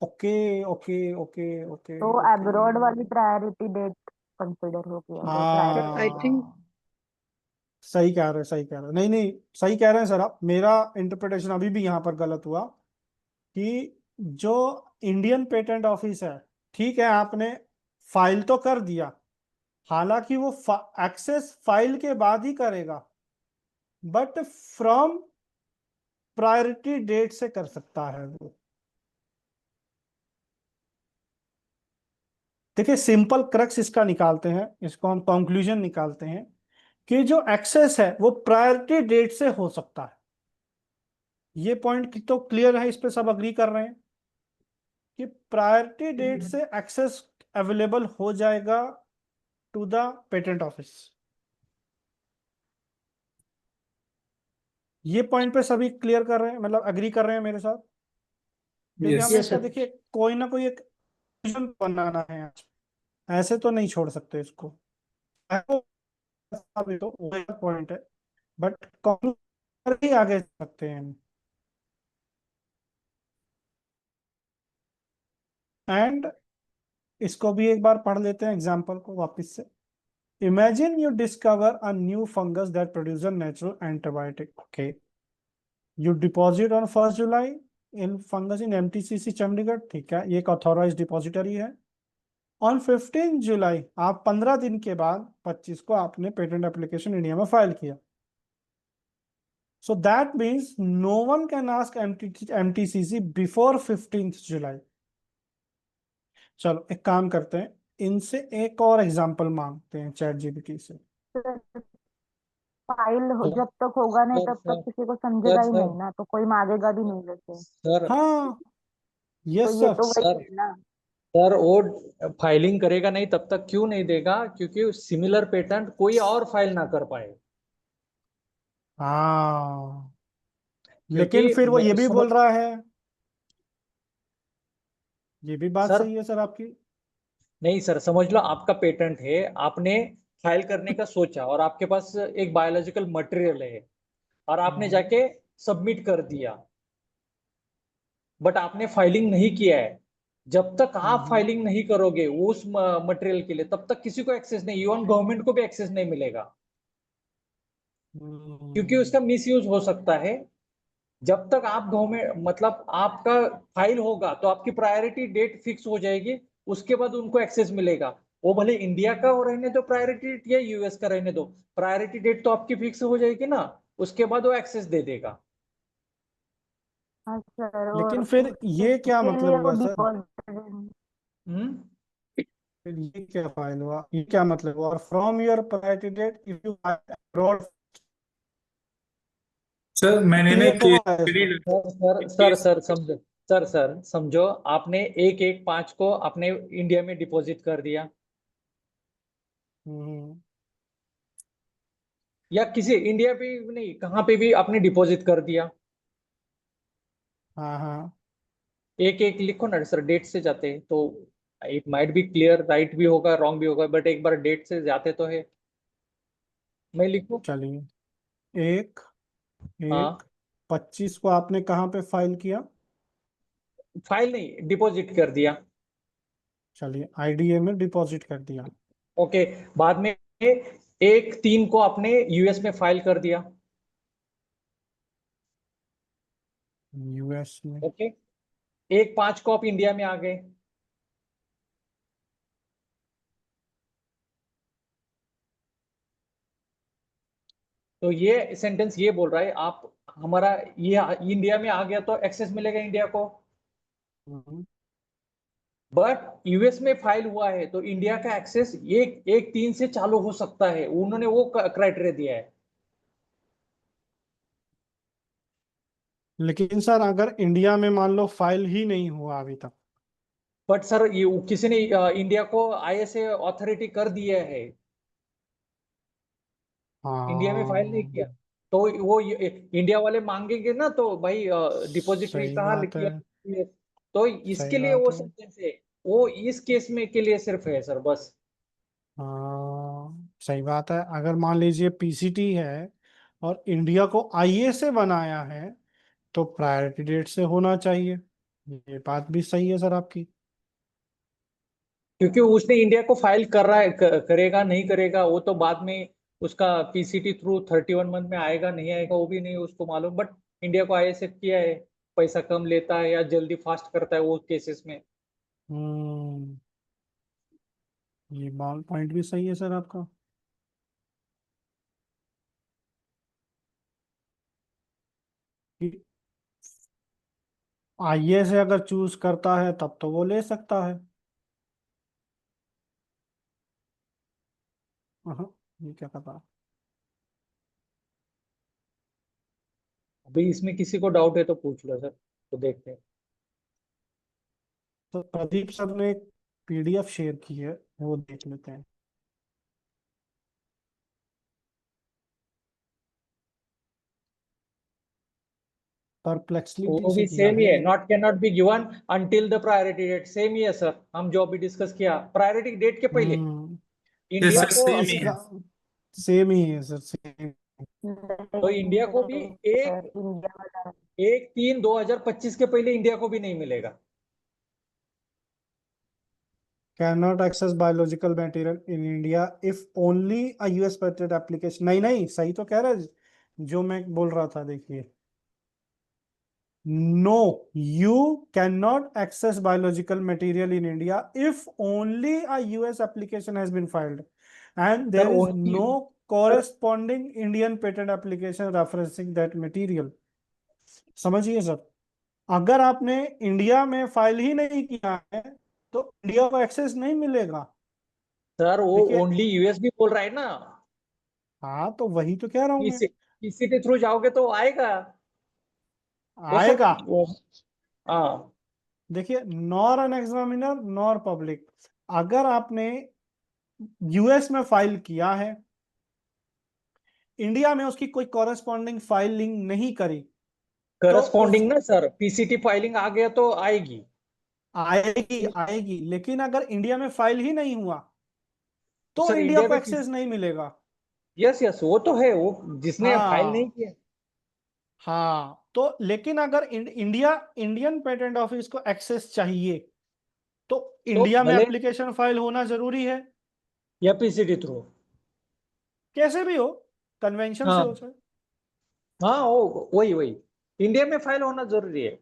Okay okay okay okay तो abroad वाली priority date consider होगी अगर I think हाँ सही कह रहे हैं, सही कह रहे हैं। नहीं नहीं, सही कह रहे हैं सर आप। मेरा इंटरप्रिटेशन अभी भी यहाँ पर गलत हुआ कि जो इंडियन पेटेंट ऑफिस है, ठीक है आपने फाइल तो कर दिया, हालांकि वो एक्सेस फाइल के बाद ही करेगा, बट फ्रॉम प्रायोरिटी डेट से कर सकता है वो। देखिए सिंपल क्रक्स इसका निकालते हैं, इसको हम कंक्लूजन निकालते हैं कि जो एक्सेस है वो प्रायोरिटी डेट से हो सकता है। ये पॉइंट तो क्लियर है, इस पे सब अग्री कर रहे हैं कि प्रायोरिटी डेट से एक्सेस अवेलेबल हो जाएगा टू द पेटेंट ऑफिस। ये पॉइंट पे सभी क्लियर कर रहे हैं, मतलब अग्री कर रहे हैं मेरे साथ? देखिए हमें Yes. इसका देखिए कोई ना कोई एक conclusion बनाना है आज, ऐसे तो नहीं छोड़ सकते इसको। अभी तो पॉइंट है, बट कंक्लूजन ही आगे सकते हैं हम। एंड इसको भी एक बार पढ़ लेते हैं एग्जाम्पल को वापस से। Imagine you discover a new fungus that produce a natural antibiotic. Okay, you deposit on 1 July in fungus in MTCC Chandigarh. ठीक है, ये एक ऑथोराइज डिपॉजिटरी है। ऑन 15 जुलाई आप 15 दिन के बाद 25 को आपने पेटेंट एप्लीकेशन इंडिया में फाइल किया। So that means no one can ask MTCC before 15th July. चलो एक काम करते हैं, इनसे एक और एग्जांपल मांगते हैं चैट जीपीटी से। फाइल सर जब तक होगा नहीं सर तब तक सर किसी को समझेगा ही सर नहीं ना, तो कोई मांगेगा भी नहीं वैसे। सर हाँ तो यस ये सर। तो वही सर है ना। सर वो फाइलिंग करेगा नहीं तब तक क्यों नहीं देगा? क्योंकि सिमिलर पेटेंट कोई और फाइल ना कर पाए। हाँ क्योंकि लेकिन फिर वो ये भी समझ बोल रहा है, ये भी बात सर सही है सर आपकी। नहीं सर, समझ लो आपका पेटेंट है, आपने फाइल करने का सोचा और आपके पास एक बायोलॉजिकल मटेरियल है और आपने जाके सबमिट कर दिया, बट आपने फाइलिंग नहीं किया है। जब तक आप फाइलिंग नहीं करोगे उस मटेरियल के लिए, तब तक किसी को एक्सेस नहीं, इवन गवर्नमेंट को भी एक्सेस नहीं मिलेगा, क्योंकि उसका मिसयूज हो सकता है। जब तक आप गवर्नमेंट मतलब आपका फाइल होगा तो आपकी प्रायोरिटी डेट फिक्स हो जाएगी, उसके बाद उनको एक्सेस मिलेगा। वो भले इंडिया का हो रहने दो प्रायोरिटी डेट या यूएस का रहने दो, प्रायोरिटी डेट तो आपकी फिक्स हो जाएगी ना, उसके बाद वो एक्सेस दे देगा। हाँ सर, और लेकिन फिर ये क्या उसके लिए मतलब वो हुआ सर? डिपॉजिट। फिर ये क्या फाइल हुआ, ये क्या मतलब हुआ? और from your priority date if you abroad. Sir मैंने ना क्लियर केस कौन है स्टडी सर सर सर समझो, सर समझो, आपने 1/1/5 को अपने इंडिया में डिपॉजिट कर दिया या किसी इंडिया पे नहीं, कहाँ पे भी आपने डिपॉजिट कर दिया। हाँ हाँ 1/1 लिखो ना सर, डेट से जाते हैं तो it might be clear, right भी होगा रॉन्ग भी होगा, बट एक बार डेट से जाते तो है। मैं लिखूं? चलिए। एक हाँ, 25 को आपने कहाँ पे फाइल किया? फाइल नहीं, डिपॉजिट कर दिया। चलिए आईडीए में डिपॉजिट कर दिया। ओके, बाद में 1/3 को आपने यूएस में फाइल कर दिया। यूएस में। ओके, 1/5 को आप इंडिया में आ गए। तो ये सेंटेंस ये बोल रहा है आप हमारा ये इंडिया में आ गया तो एक्सेस मिलेगा इंडिया को, बट यूएस में फाइल हुआ है तो इंडिया का एक्सेस 1/3 से चालू हो सकता है। उन्होंने वो क्राइटेरिया दिया है। लेकिन सर अगर इंडिया में मान लो फाइल ही नहीं हुआ अभी तक। बट सर ये किसी ने इंडिया को आईएसए अथॉरिटी कर दिया है, इंडिया में फाइल नहीं हाँ किया, तो वो इंडिया वाले मांगेंगे ना, तो भाई डिपॉजिटरी सही कहाँ बात लिखी है। है, तो इसके सही लिए बात वो है। सेंटेंस है, वो इस केस में के लिए सिर्फ है सर, बस। हाँ सही बात है। अगर मान लीजिए पीसीटी है और इंडिया को आईए से बनाया है तो प्रायोरिटी डेट से होना चाहिए। ये बात भी सही है सर आपकी। क्योंकि उसने इंडिया को फाइल कर रहा है, करेगा नहीं करेगा वो तो बाद में उसका पीसीटी थ्रू 31 मंथ में आएगा नहीं आएगा वो भी नहीं उसको मालूम, बट इंडिया को आईएसएफ किया है, पैसा कम लेता है या जल्दी फास्ट करता है वो केसेस में। हम्म, ये बात पॉइंट भी सही है सर आपका। आईए से अगर चूज करता है तब तो वो ले सकता है। हाँ, ये क्या करता। अभी इसमें किसी को डाउट है तो पूछ लो सर, तो देखते हैं। तो प्रदीप सर ने एक पीडीएफ शेयर की है, वो देख लेते हैं। परप्लेक्सिटी वो से भी किया सेम ही है है, ये। Not can not be given until the priority date, same ही है सर, हम जो अभी डिस्कस किया प्रायोरिटी डेट के पहले हम्म, यस इंडिया सर, को बट सेम ही इसका है। सेम ही है सर, सेम। तो इंडिया को भी सर इंडिया वाला 1/3/2025 के पहले इंडिया को भी नहीं मिलेगा। cannot access biological material in India if only a US patent application। नहीं नहीं, सही तो कह रहा है जो मैं बोल रहा था, देखिए। No, you cannot access biological material in India if only a US application has been filed and sir there is only no corresponding Indian patent application referencing that material। समझिए सर, अगर आपने इंडिया में file ही नहीं किया है तो India को access नहीं मिलेगा। सर वो देखिए, ओनली यूएस भी बोल रहा है ना, हाँ तो वही तो कह रहा हूं मैं। पीसी के थ्रू जाओगे तो आएगा वो सब आएगा। वो। हाँ देखिए, nor an examiner nor public, अगर आपने यूएस में फाइल किया है, इंडिया में उसकी कोई कॉरेस्पॉन्डिंग फाइलिंग नहीं करी, तो उस करस्पॉन्डिंग ना सर, पीसीटी फाइलिंग आ गया तो आएगी। आएगी आएगी, लेकिन अगर इंडिया में फाइल ही नहीं हुआ तो सर इंडिया इंडिया को में एक्सेस नहीं मिलेगा। यस यस वो तो है, वो जिसने फाइल नहीं हाँ किया। हाँ, तो लेकिन अगर इंडियन पेटेंट ऑफिस को एक्सेस चाहिए तो तो इंडिया में भले एप्लीकेशन फाइल होना जरूरी है। या पीसीटी थ्रू, कैसे भी हो, कन्वेंशन से हो हाँ जाए। हाँ वो वही वही इंडिया में फाइल होना जरूरी है।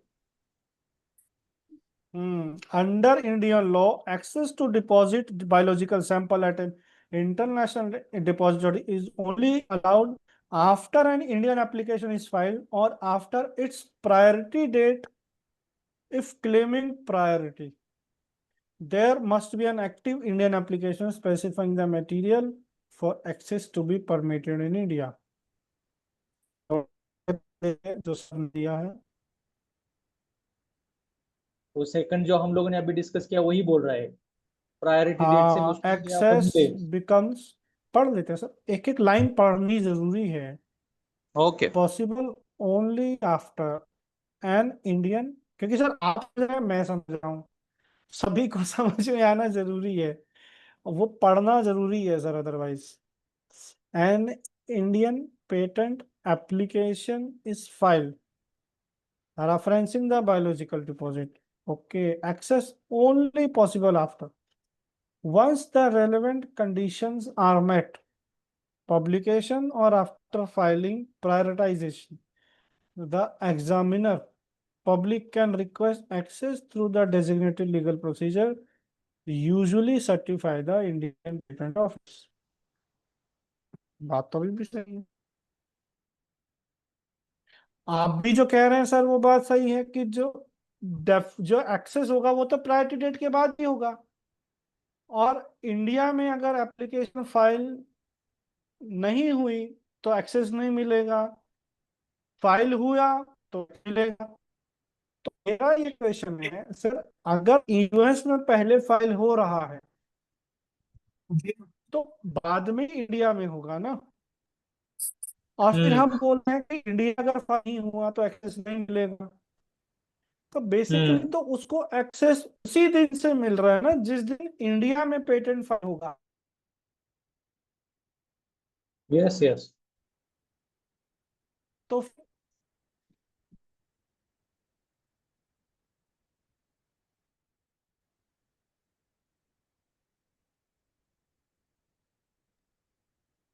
Under Indian law, access to deposit biological sample at an international depository is only allowed after an Indian application is filed or after its priority date. If claiming priority, there must be an active Indian application specifying the material for access to be permitted in India। जो दिया है वो second जो हम लोगों ने अभी discuss किया वही बोल रहा है, प्रायोरिटी डेट से हाँ, उसको दिया एक्सेस पहले। बिकम्स, पढ़ लेते हैं सर, एक एक लाइन पढ़नी जरूरी है। Okay possible only after an Indian, क्योंकि सर आप समझ रहे हैं, मैं समझ रहा हूँ, सभी को समझ में आना जरूरी है, वो पढ़ना जरूरी है sir, otherwise. An Indian patent application is filed referencing the biological deposit, okay, access only possible after। once the relevant conditions are met, publication or after filing prioritization, the examiner public can request access through the designated legal procedure, usually certify the Indian Patent Office. बात तो अभी भी सही है। आप भी जो कह रहे हैं सर वो बात सही है कि जो एक्सेस होगा वो तो प्रायोरिटी डेट के बाद ही होगा, और इंडिया में अगर एप्लीकेशन फाइल नहीं हुई तो एक्सेस नहीं मिलेगा, फाइल हुआ तो मिलेगा। तो मेरा ये क्वेश्चन है सर, अगर यूएस में पहले फाइल हो रहा है तो बाद में इंडिया में होगा ना, और फिर हम बोल रहे हैं कि इंडिया अगर फाइल नहीं हुआ तो एक्सेस नहीं मिलेगा। तो बेसिकली तो उसको एक्सेस उसी दिन से मिल रहा है ना जिस दिन इंडिया में पेटेंट फाइल होगा। Yes yes. तो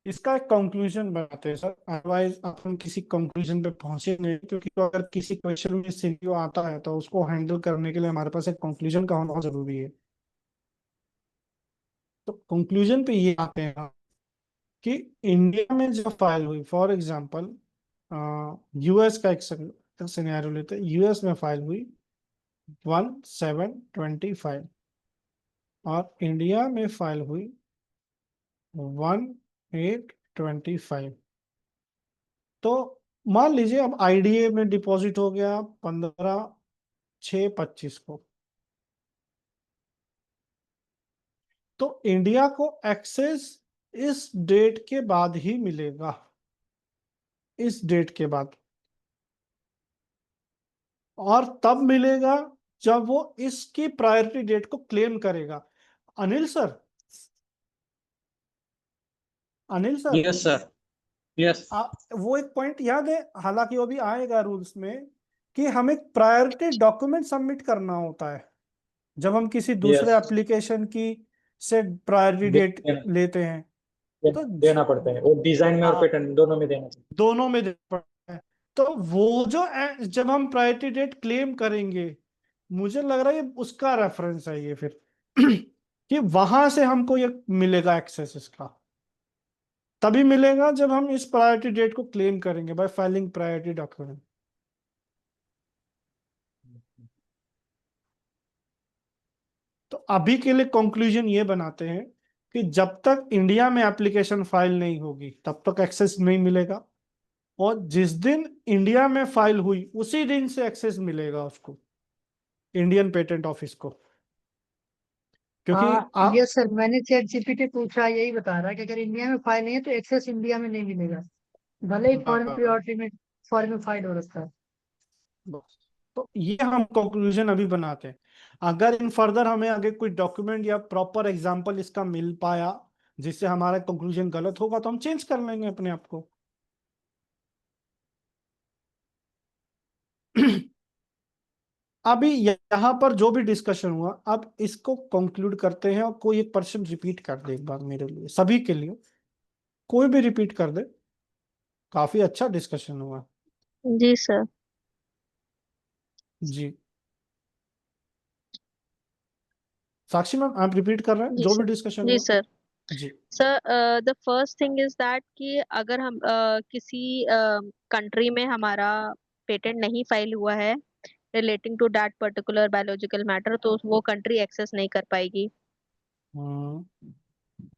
इसका एक कंक्लूजन बनाते हैं सर, अदरवाइज अपन किसी कंक्लूजन पे पहुंचे नहीं, क्योंकि अगर किसी क्वेश्चन में सिनेरियो आता है तो उसको हैंडल करने के लिए हमारे पास एक कंक्लूजन का होना जरूरी है। तो कंक्लूजन पे ये आते हैं कि इंडिया में जब फाइल हुई, फॉर एग्जांपल यूएस का एक सिनेरियो लेते हैं, यूएस में फाइल हुई 1725 और इंडिया में फाइल हुई 1825। तो मान लीजिए अब आईडीए में डिपॉजिट हो गया 15/6/25 को, तो इंडिया को एक्सेस इस डेट के बाद ही मिलेगा, इस डेट के बाद, और तब मिलेगा जब वो इसकी प्रायोरिटी डेट को क्लेम करेगा। Anil sir, Anil sir, yes sir. Yes. वो एक पॉइंट याद है, हालांकि वो भी आएगा रूल्स में, कि हमें प्रायोरिटी डॉक्यूमेंट सबमिट करना होता है जब हम किसी दूसरे एप्लीकेशन की से प्रायोरिटी डेट लेते हैं, तो देना पड़ता है, वो डिजाइन में और पेटेंट दोनों में देना चाहिए। दोनों में देना पड़ता है। तो वो जो जब हम प्रायोरिटी डेट क्लेम करेंगे, मुझे लग रहा है ये उसका रेफरेंस है ये फिर कि वहां से हमको ये मिलेगा एक्सेस, इसका तभी मिलेगा जब हम इस प्रायोरिटी डेट को क्लेम करेंगे बाय फाइलिंग प्रायोरिटी डॉक्यूमेंट। तो अभी के लिए कंक्लूजन ये बनाते हैं कि जब तक इंडिया में एप्लीकेशन फाइल नहीं होगी तब तक एक्सेस नहीं मिलेगा, और जिस दिन इंडिया में फाइल हुई उसी दिन से एक्सेस मिलेगा उसको, इंडियन पेटेंट ऑफिस को। क्योंकि यस सर, मैंने चैट जीपीटी पूछा, यही बता रहा है कि अगर इंडिया में फाइल नहीं है तो एक्सेस इंडिया में नहीं मिलेगा, भले ही फॉरेन प्रायोरिटी में फॉरेन में फाइल हो रखा है। तो ये हम कंक्लूजन अभी बनाते हैं। अगर इन फर्दर हमें आगे कोई डॉक्यूमेंट या प्रॉपर एग्जांपल इसका मिल पाया जिससे हमारा कंक्लूजन गलत होगा तो हम चेंज कर लेंगे अपने आप को। अभी यहाँ पर जो भी डिस्कशन हुआ, अब इसको कंक्लूड करते हैं, और कोई एक पर्सन रिपीट कर दे एक बार मेरे लिए, सभी के लिए कोई भी रिपीट कर दे। काफी अच्छा डिस्कशन हुआ। जी सर। जी साक्षी मैम, आप रिपीट कर रहे हैं जी जो भी सर। डिस्कशन जी हुआ? सर। जी sir the first thing is that कि अगर हम किसी कंट्री में हमारा पेटेंट नहीं फाइल हुआ है relating to that particular biological matter, तो वो कंट्री एक्सेस नहीं कर पाएगी।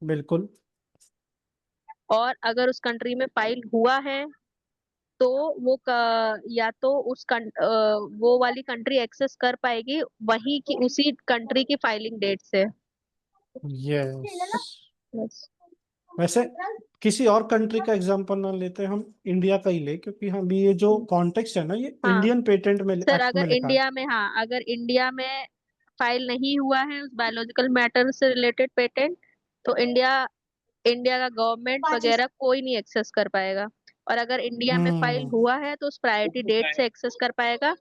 बिल्कुल। और अगर उस कंट्री में फाइल हुआ है तो वो या तो वो वाली कंट्री एक्सेस कर पाएगी वही की उसी कंट्री की फाइलिंग डेट से। यस। Yes. वैसे किसी और कंट्री का एग्जांपल ना लेते, हम इंडिया का ही ले, क्योंकि हम भी ये जो कॉन्टेक्स्ट है ना ये हाँ इंडियन पेटेंट में सर, एक्ट में अगर लिखा है। इंडिया में, हाँ अगर इंडिया में फाइल नहीं हुआ है उस बायोलॉजिकल मैटर से रिलेटेड पेटेंट, तो इंडिया का गवर्नमेंट वगैरह कोई नहीं एक्सेस कर पाएगा। और अगर इंडिया में फाइल हुआ है तो उस प्रायोरिटी डेट से एक्सेस कर पाएगा,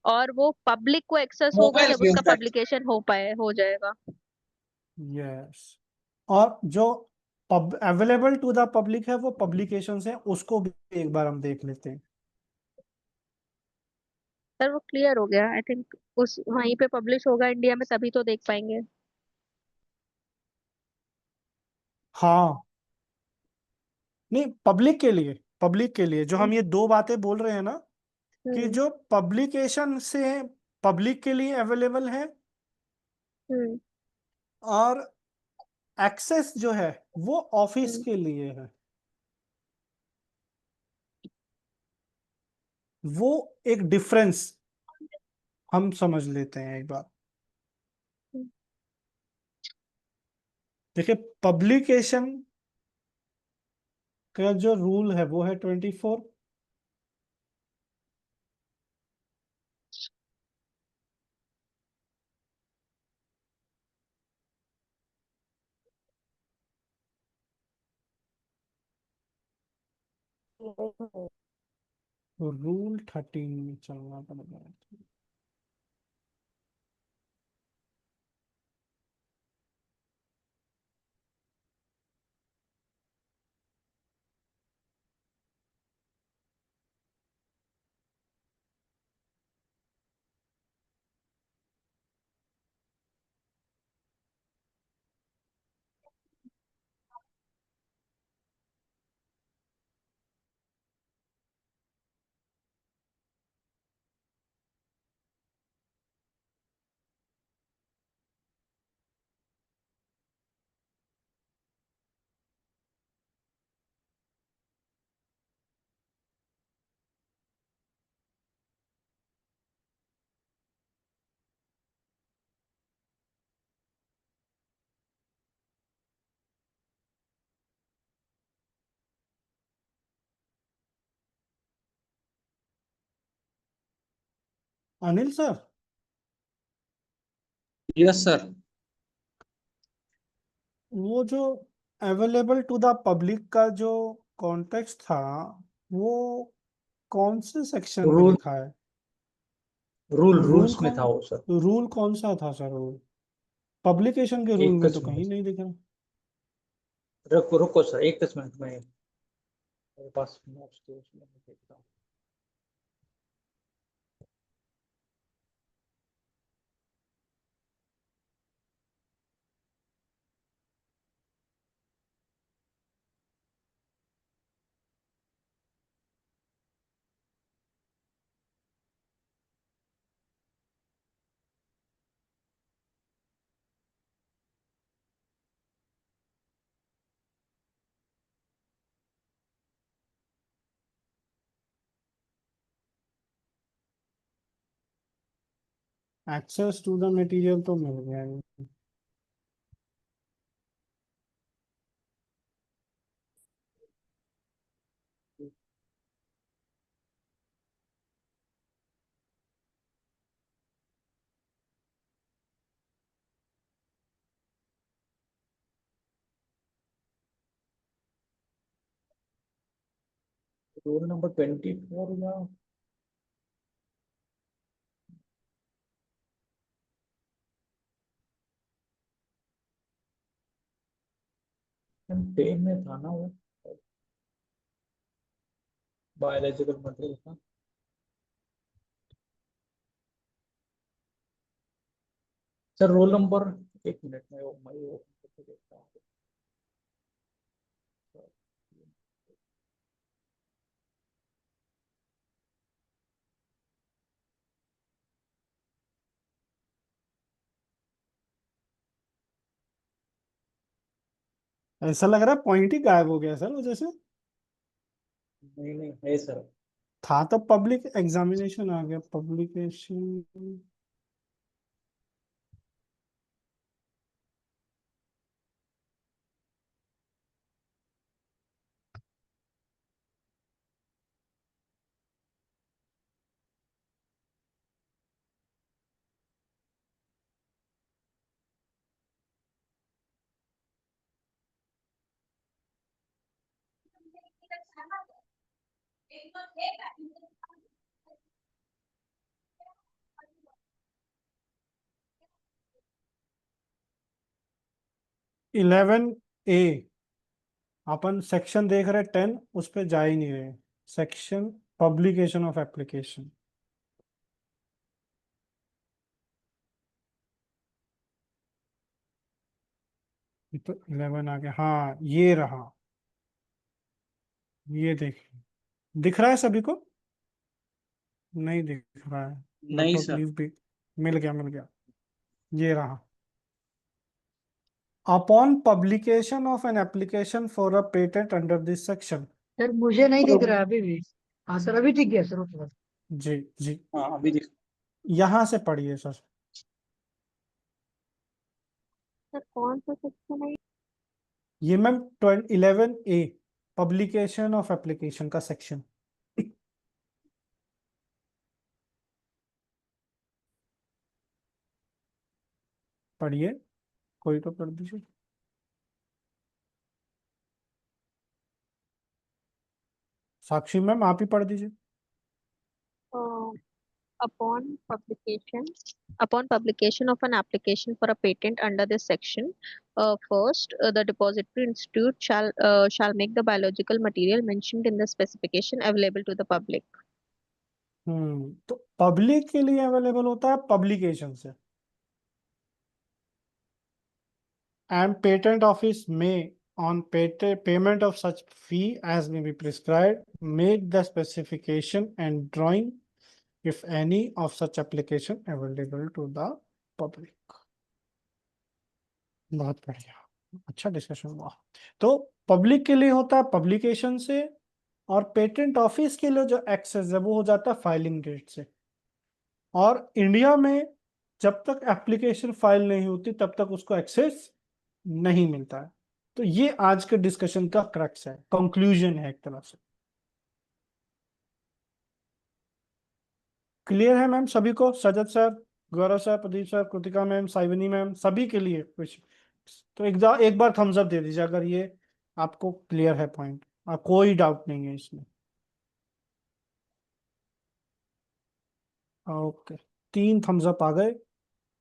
और वो पब्लिक को एक्सेस होगा जब उसका पब्लिकेशन हो जाएगा। यस, और जो अवेलेबल टू द पब्लिक है वो पब्लिकेशन है, उसको भी एक बार हम देख लेते हैं। सर वो क्लियर हो गया आई थिंक, उस वहीं पे पब्लिश होगा इंडिया में तभी तो देख पाएंगे। हाँ, नहीं, पब्लिक के लिए जो हम ये दो बातें बोल रहे हैं ना, कि हम्म जो पब्लिकेशन से पब्लिक के लिए अवेलेबल है, हम्म और एक्सेस जो है वो ऑफिस हम्म के लिए है। वो एक डिफरेंस हम समझ लेते हैं एक बार। हम्म। देखिए, पब्लिकेशन का जो रूल है वो है 24। तो रूल 13 में चलना पड़ेगा। Anil sir, yes sir. वो जो अवेलेबल टू द पब्लिक का जो कॉन्टेक्स्ट था, वो कौन से सेक्शन में रूल लिखा है? रूल रूल्स में कौन था वो सर। रूल कौन सा था सर? रूल पब्लिकेशन के रूल एक में तो कहीं मिनट, नहीं दिख रहा। रुको रुको सर, एक मिनट में मेरे पास नोट्स थे उसमें मैं देखता हूँ। एक्सेस टू द मटेरियल तो मिल गया है। रूल नंबर 24 या 10 में था ना वो, बायोलॉजिकल मटेरियल का। सर रोल नंबर, एक मिनट में मैं वो करके देखता हूँ। ऐसा लग रहा है पॉइंट ही गायब हो गया सर वजह से। नहीं नहीं है सर। था तो पब्लिक एग्जामिनेशन आ गया, पब्लिकेशन। 11A अपन सेक्शन देख रहे 10, उस पे जा ही नहीं रहे। सेक्शन पब्लिकेशन ऑफ एप्लीकेशन, तो 11 आ गया। हाँ ये रहा, ये देखिए, दिख रहा है सभी को? नहीं दिख रहा है, नहीं लगभग सर। प्लीज भी। मिल गया, मिल गया, ये रहा। Upon publication of an application for a patent under this section. Sir मुझे नहीं दिख रहा है अभी भी। हाँ सर अभी दिख गया सर ऊपर। जी जी, हाँ अभी दिख। यहाँ से पढ़िए सर। सर कौन सा सेक्शन है? ये ma'am 11A publication of application का सेक्शन। पढ़िए, कोई तो पढ़ दीजिए। साक्षी मैम आप ही पढ़ दीजिए। Upon publication of an application for a patent under this section, first the depository institute shall make the biological material mentioned in the specification available to the public. तो पब्लिक के लिए अवेलेबल होता है publication से। And patent office में on payment of such fee as may be prescribed, make the specification and drawing, if any, of such application available to the public. बहुत बढ़िया, अच्छा डिस्कशन हुआ। तो पब्लिक के लिए होता है पब्लिकेशन से, और पेटेंट ऑफिस के लिए जो एक्सेस है वो हो जाता है फाइलिंग डेट से। और इंडिया में जब तक एप्लीकेशन फाइल नहीं होती तब तक उसको एक्सेस नहीं मिलता है। तो ये आज के डिस्कशन का क्रक्स है, कंक्लूजन है एक तरह से। क्लियर है मैम सभी को? Sajat sir, Gaurav sir, Pradeep sir, Kritika ma'am, Saivani ma'am, सभी के लिए कुछ तो एक बार थम्स अप दे दीजिए अगर ये आपको क्लियर है पॉइंट, कोई डाउट नहीं है इसमें। ओके, 3 थम्स अप आ गए,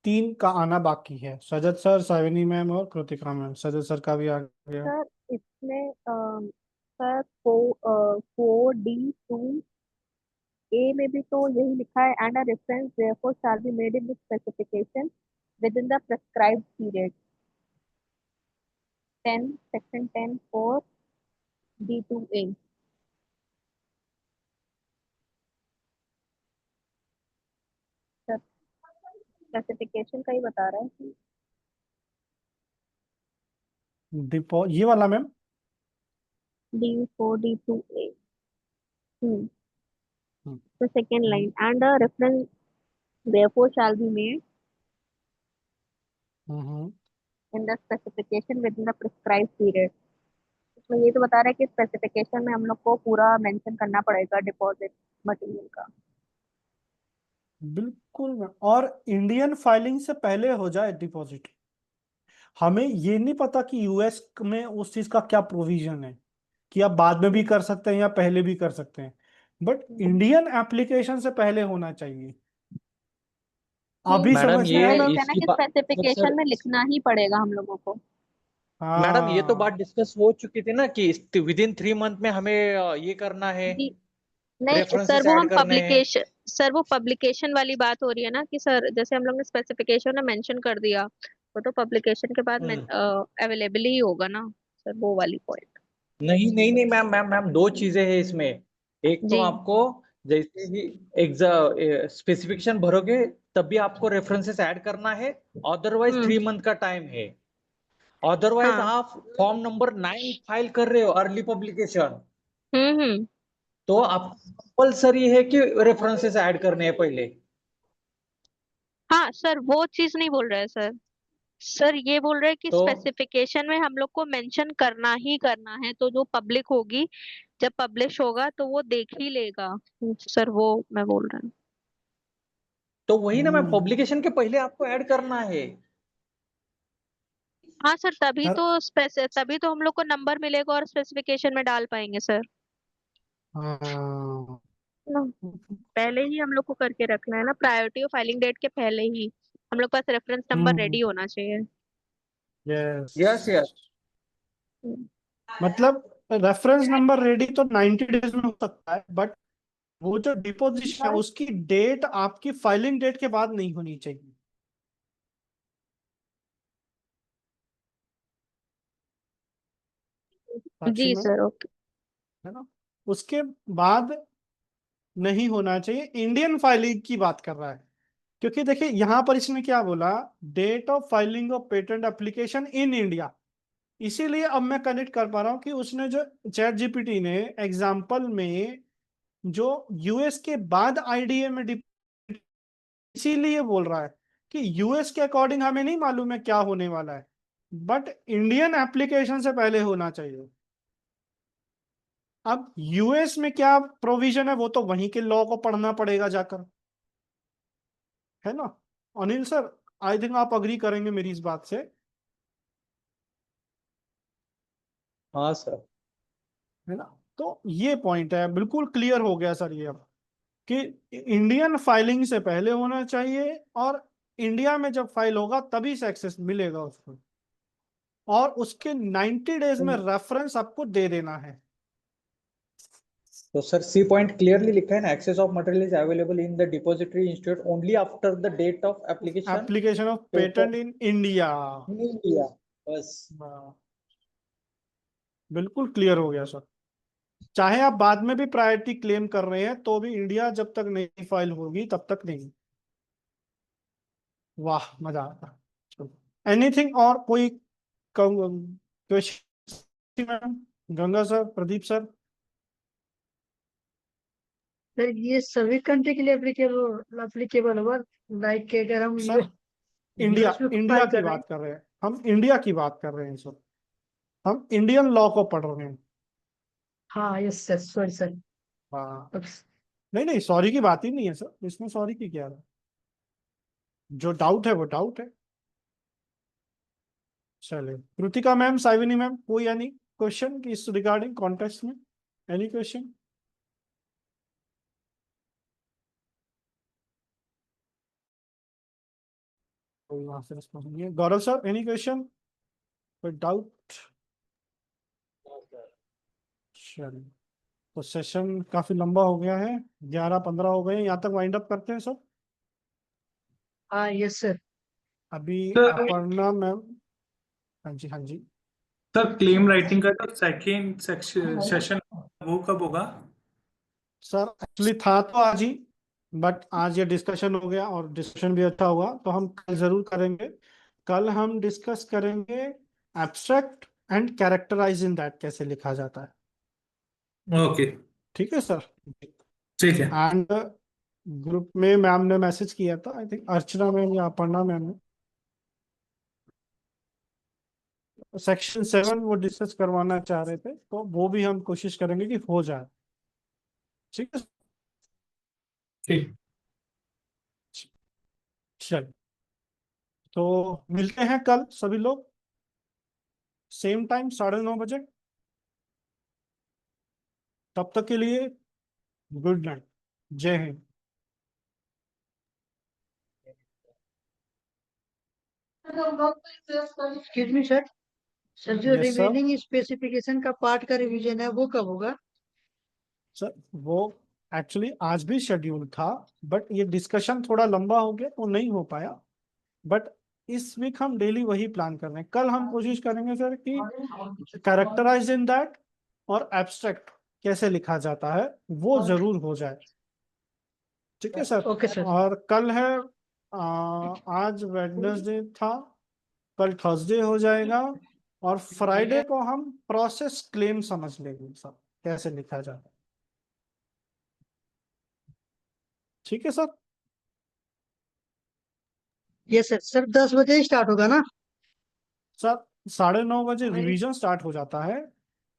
3 का आना बाकी है। सजत सर, साइवनी मैम और कृतिका मैम। सजत सर का भी आ गया। सर इसमें सर 4D2A में भी तो यही लिखा है, and a reference therefore shall be made in the specification within the prescribed period. 10 section 10 4D2A. Sir specification का ही बता रहा है कि ये वाला ma'am D4D2A. The second line, and a reference therefore shall be made in the specification within the prescribed period. इसमें ये तो बता रहा है कि स्पेसिफिकेशन में हम लोग को पूरा मेंशन करना पड़ेगा डिपॉजिट मटेरियल का। बिल्कुल मैम, और इंडियन फाइलिंग से पहले हो जाए डिपॉजिट। हमें ये नहीं पता कि यूएस में उस चीज का क्या प्रोविजन है, कि आप बाद में भी कर सकते हैं या पहले भी कर सकते हैं, बट इंडियन एप्लीकेशन से पहले होना चाहिए। अभी मैडम समझ में ये आया कहना मैम? कि इसकी बात स्पेसिफिकेशन सर में लिखना ही पड़ेगा हम लोगों को। मैडम ये तो बात हाँ डिस्कस हो चुकी थी ना कि विद इन 3 मंथ में हमें ये करना है, जी नहीं सर, रेफरेंसेस वो ऐड हम करने हैं। सर वो पब्लिकेशन वाली बात हो रही है ना कि सर जैसे हम लोग ने स्पेसिफिकेशन में मेंशन कर दिया, वो तो पब्लिकेशन के बाद अवेलेबल ही होगा ना सर, वो वाली पॉइंट। नहीं नहीं नहीं मैम मैम मैम 2 चीजें हैं इसमें। एक तो जी आपको जैसे ही स्पेसिफिकेशन भरोगे तब भी आपको रेफरेंसेस ऐड करना है, अदरवाइज 3 मंथ का टाइम है। अदरवाइज हाँ आप फॉर्म नंबर 9 फाइल कर रहे हो अर्ली पब्लिकेशन, हम्म। तो आप कंपल्सरी है कि रेफरेंसेस ऐड करने हैं पहले। हाँ सर वो चीज नहीं बोल रहा है सर, सर ये बोल रहे हैं कि तो स्पेसिफिकेशन में हम लोग को मेंशन करना ही करना है, तो जो पब्लिक होगी जब पब्लिश होगा तो वो देख ही लेगा सर, वो मैं बोल रहा हूँ। वही ना मैम, पब्लिकेशन के पहले आपको ऐड करना है। हाँ सर तभी सर तो तभी तो हम लोग को नंबर मिलेगा और स्पेसिफिकेशन में डाल पाएंगे सर हाँ ना। पहले ही हम लोग को करके रखना है ना, प्रायोरिटी और फाइलिंग डेट के पहले ही हम लोग पास रेफरेंस नंबर हम्म रेडी होना चाहिए। यस यस मतलब रेफरेंस नंबर रेडी तो 90 डेज में हो सकता है, बट वो जो डिपोजिशन है उसकी डेट आपकी फाइलिंग डेट के बाद नहीं होनी चाहिए। साक्षी जी मैम, सर, ओके। है ना, उसके बाद नहीं होना चाहिए। इंडियन फाइलिंग की बात कर रहा है, क्योंकि देखिए यहां पर इसने क्या बोला, date of filing of patent application in India. इसीलिए अब मैं कनेक्ट कर पा रहा हूं कि उसने जो चैट जीपीटी ने एग्जाम्पल में जो यूएस के बाद आईडीए में इसीलिए बोल रहा है कि यूएस के अकॉर्डिंग हमें नहीं मालूम है क्या होने वाला है, बट इंडियन एप्लीकेशन से पहले होना चाहिए। अब यूएस में क्या प्रोविजन है वो तो वहीं के लॉ को पढ़ना पड़ेगा जाकर, है ना। अनिल सर, आई थिंक आप अग्री करेंगे मेरी इस बात से, हाँ सर। है ना। तो ये पॉइंट है, बिल्कुल क्लियर हो गया सर ये अब, कि इंडियन फाइलिंग से पहले होना चाहिए, और इंडिया में जब फाइल होगा तभी से एक्सेस मिलेगा उसको, और उसके 90 डेज में रेफरेंस आपको दे देना है। तो सर सी पॉइंट क्लियरली लिखा है ना, access of material is available in the depository institute only after the date of application application of patent in India. In India. बस बिल्कुल क्लियर हो गया सर। चाहे आप बाद में भी प्रायोरिटी क्लेम कर रहे हैं तो भी इंडिया जब तक नहीं फाइल होगी तब तक नहीं। वाह, मजा आता। एनीथिंग और कोई question? Ganga sir, Pradeep sir. Sir ये सभी कंट्री के लिए एप्लीकेबल एप्लीकेबल होगा, लाइक अगर हम सर इंडिया, यूएस में इंडिया फाइल की कर रहे हैं। बात कर रहे हैं हम, इंडिया की बात कर रहे हैं सर, हम इंडियन लॉ को पढ़ रहे हैं। हाँ यस सर, सॉरी सर। हाँ, नहीं नहीं, सॉरी की बात ही नहीं है सर, इसमें सॉरी की क्या है, जो डाउट है वो डाउट है। चलिए, कृतिका मैम, साइविनी मैम, कोई एनी क्वेश्चन इस रिगार्डिंग कॉन्टेक्स्ट में? Any question? कोई वहां से रिस्पॉन्स नहीं है। गौरव सर, एनी क्वेश्चन, कोई डाउट? चलिए, तो सेशन काफी लंबा हो गया है, 11:15 हो गए, यहाँ तक वाइंड अप करते हैं सर। हाँ यस सर। अभी सर अपर्णा मैम, हाँ जी हाँ जी। सर क्लेम राइटिंग का जो सेकेंड सेशन वो कब होगा? सर एक्चुअली था तो आज ही, बट आज ये डिस्कशन हो गया और डिस्कशन भी अच्छा हुआ, तो हम कल जरूर करेंगे। कल हम डिस्कस करेंगे abstract and characterise in that, कैसे लिखा जाता है। ओके, ठीक है सर। ठीक है। एंड ग्रुप में मैम ने मैसेज किया था, आई थिंक अर्चना मैम या अपर्णा मैम ने, सेक्शन 7 वो डिस्कस करवाना चाह रहे थे, तो वो भी हम कोशिश करेंगे कि हो जाए। ठीक है, ठीक। चल, तो मिलते हैं कल सभी लोग, सेम टाइम 9:30 बजे। तब तक के लिए गुड नाइट, जय Hind. Excuse me sir, sir जो यस सर। रिमेनिंग स्पेसिफिकेशन का पार्ट का रिवीजन है वो कब होगा? सर वो एक्चुअली आज भी शेड्यूल था, बट ये डिस्कशन थोड़ा लंबा हो गया तो नहीं हो पाया, बट इस वीक हम डेली वही प्लान कर रहे हैं। कल हम कोशिश करेंगे सर कि कैरेक्टराइज इन दैट और एब्स्ट्रैक्ट कैसे लिखा जाता है वो जरूर हो जाए। ठीक है सर। Okay sir. और कल है आज वेडनेसडे था, कल थर्सडे हो जाएगा, और फ्राइडे को हम प्रोसेस क्लेम समझ लेंगे सर, कैसे लिखा जाता है। ठीक है सर। यस सर, सर 10 बजे स्टार्ट होगा ना? सर 9:30 रिवीजन स्टार्ट हो जाता है,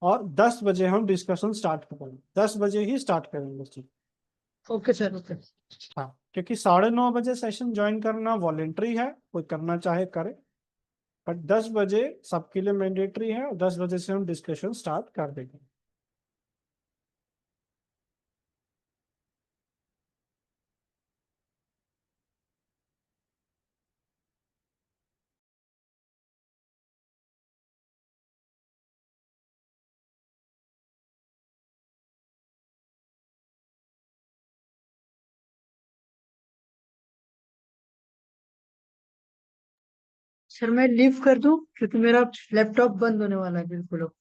और 10 बजे हम डिस्कशन स्टार्ट करेंगे, 10 बजे ही स्टार्ट करेंगे सर। Okay sir, okay. हाँ, क्योंकि 9:30 सेशन ज्वाइन करना वॉलेंट्री है, कोई करना चाहे करे, बट 10 बजे सबके लिए मैंडेटरी है, और 10 बजे से हम डिस्कशन स्टार्ट कर देंगे। सर मैं लीव कर दूं क्योंकि मेरा लैपटॉप बंद होने वाला है बिल्कुल अब।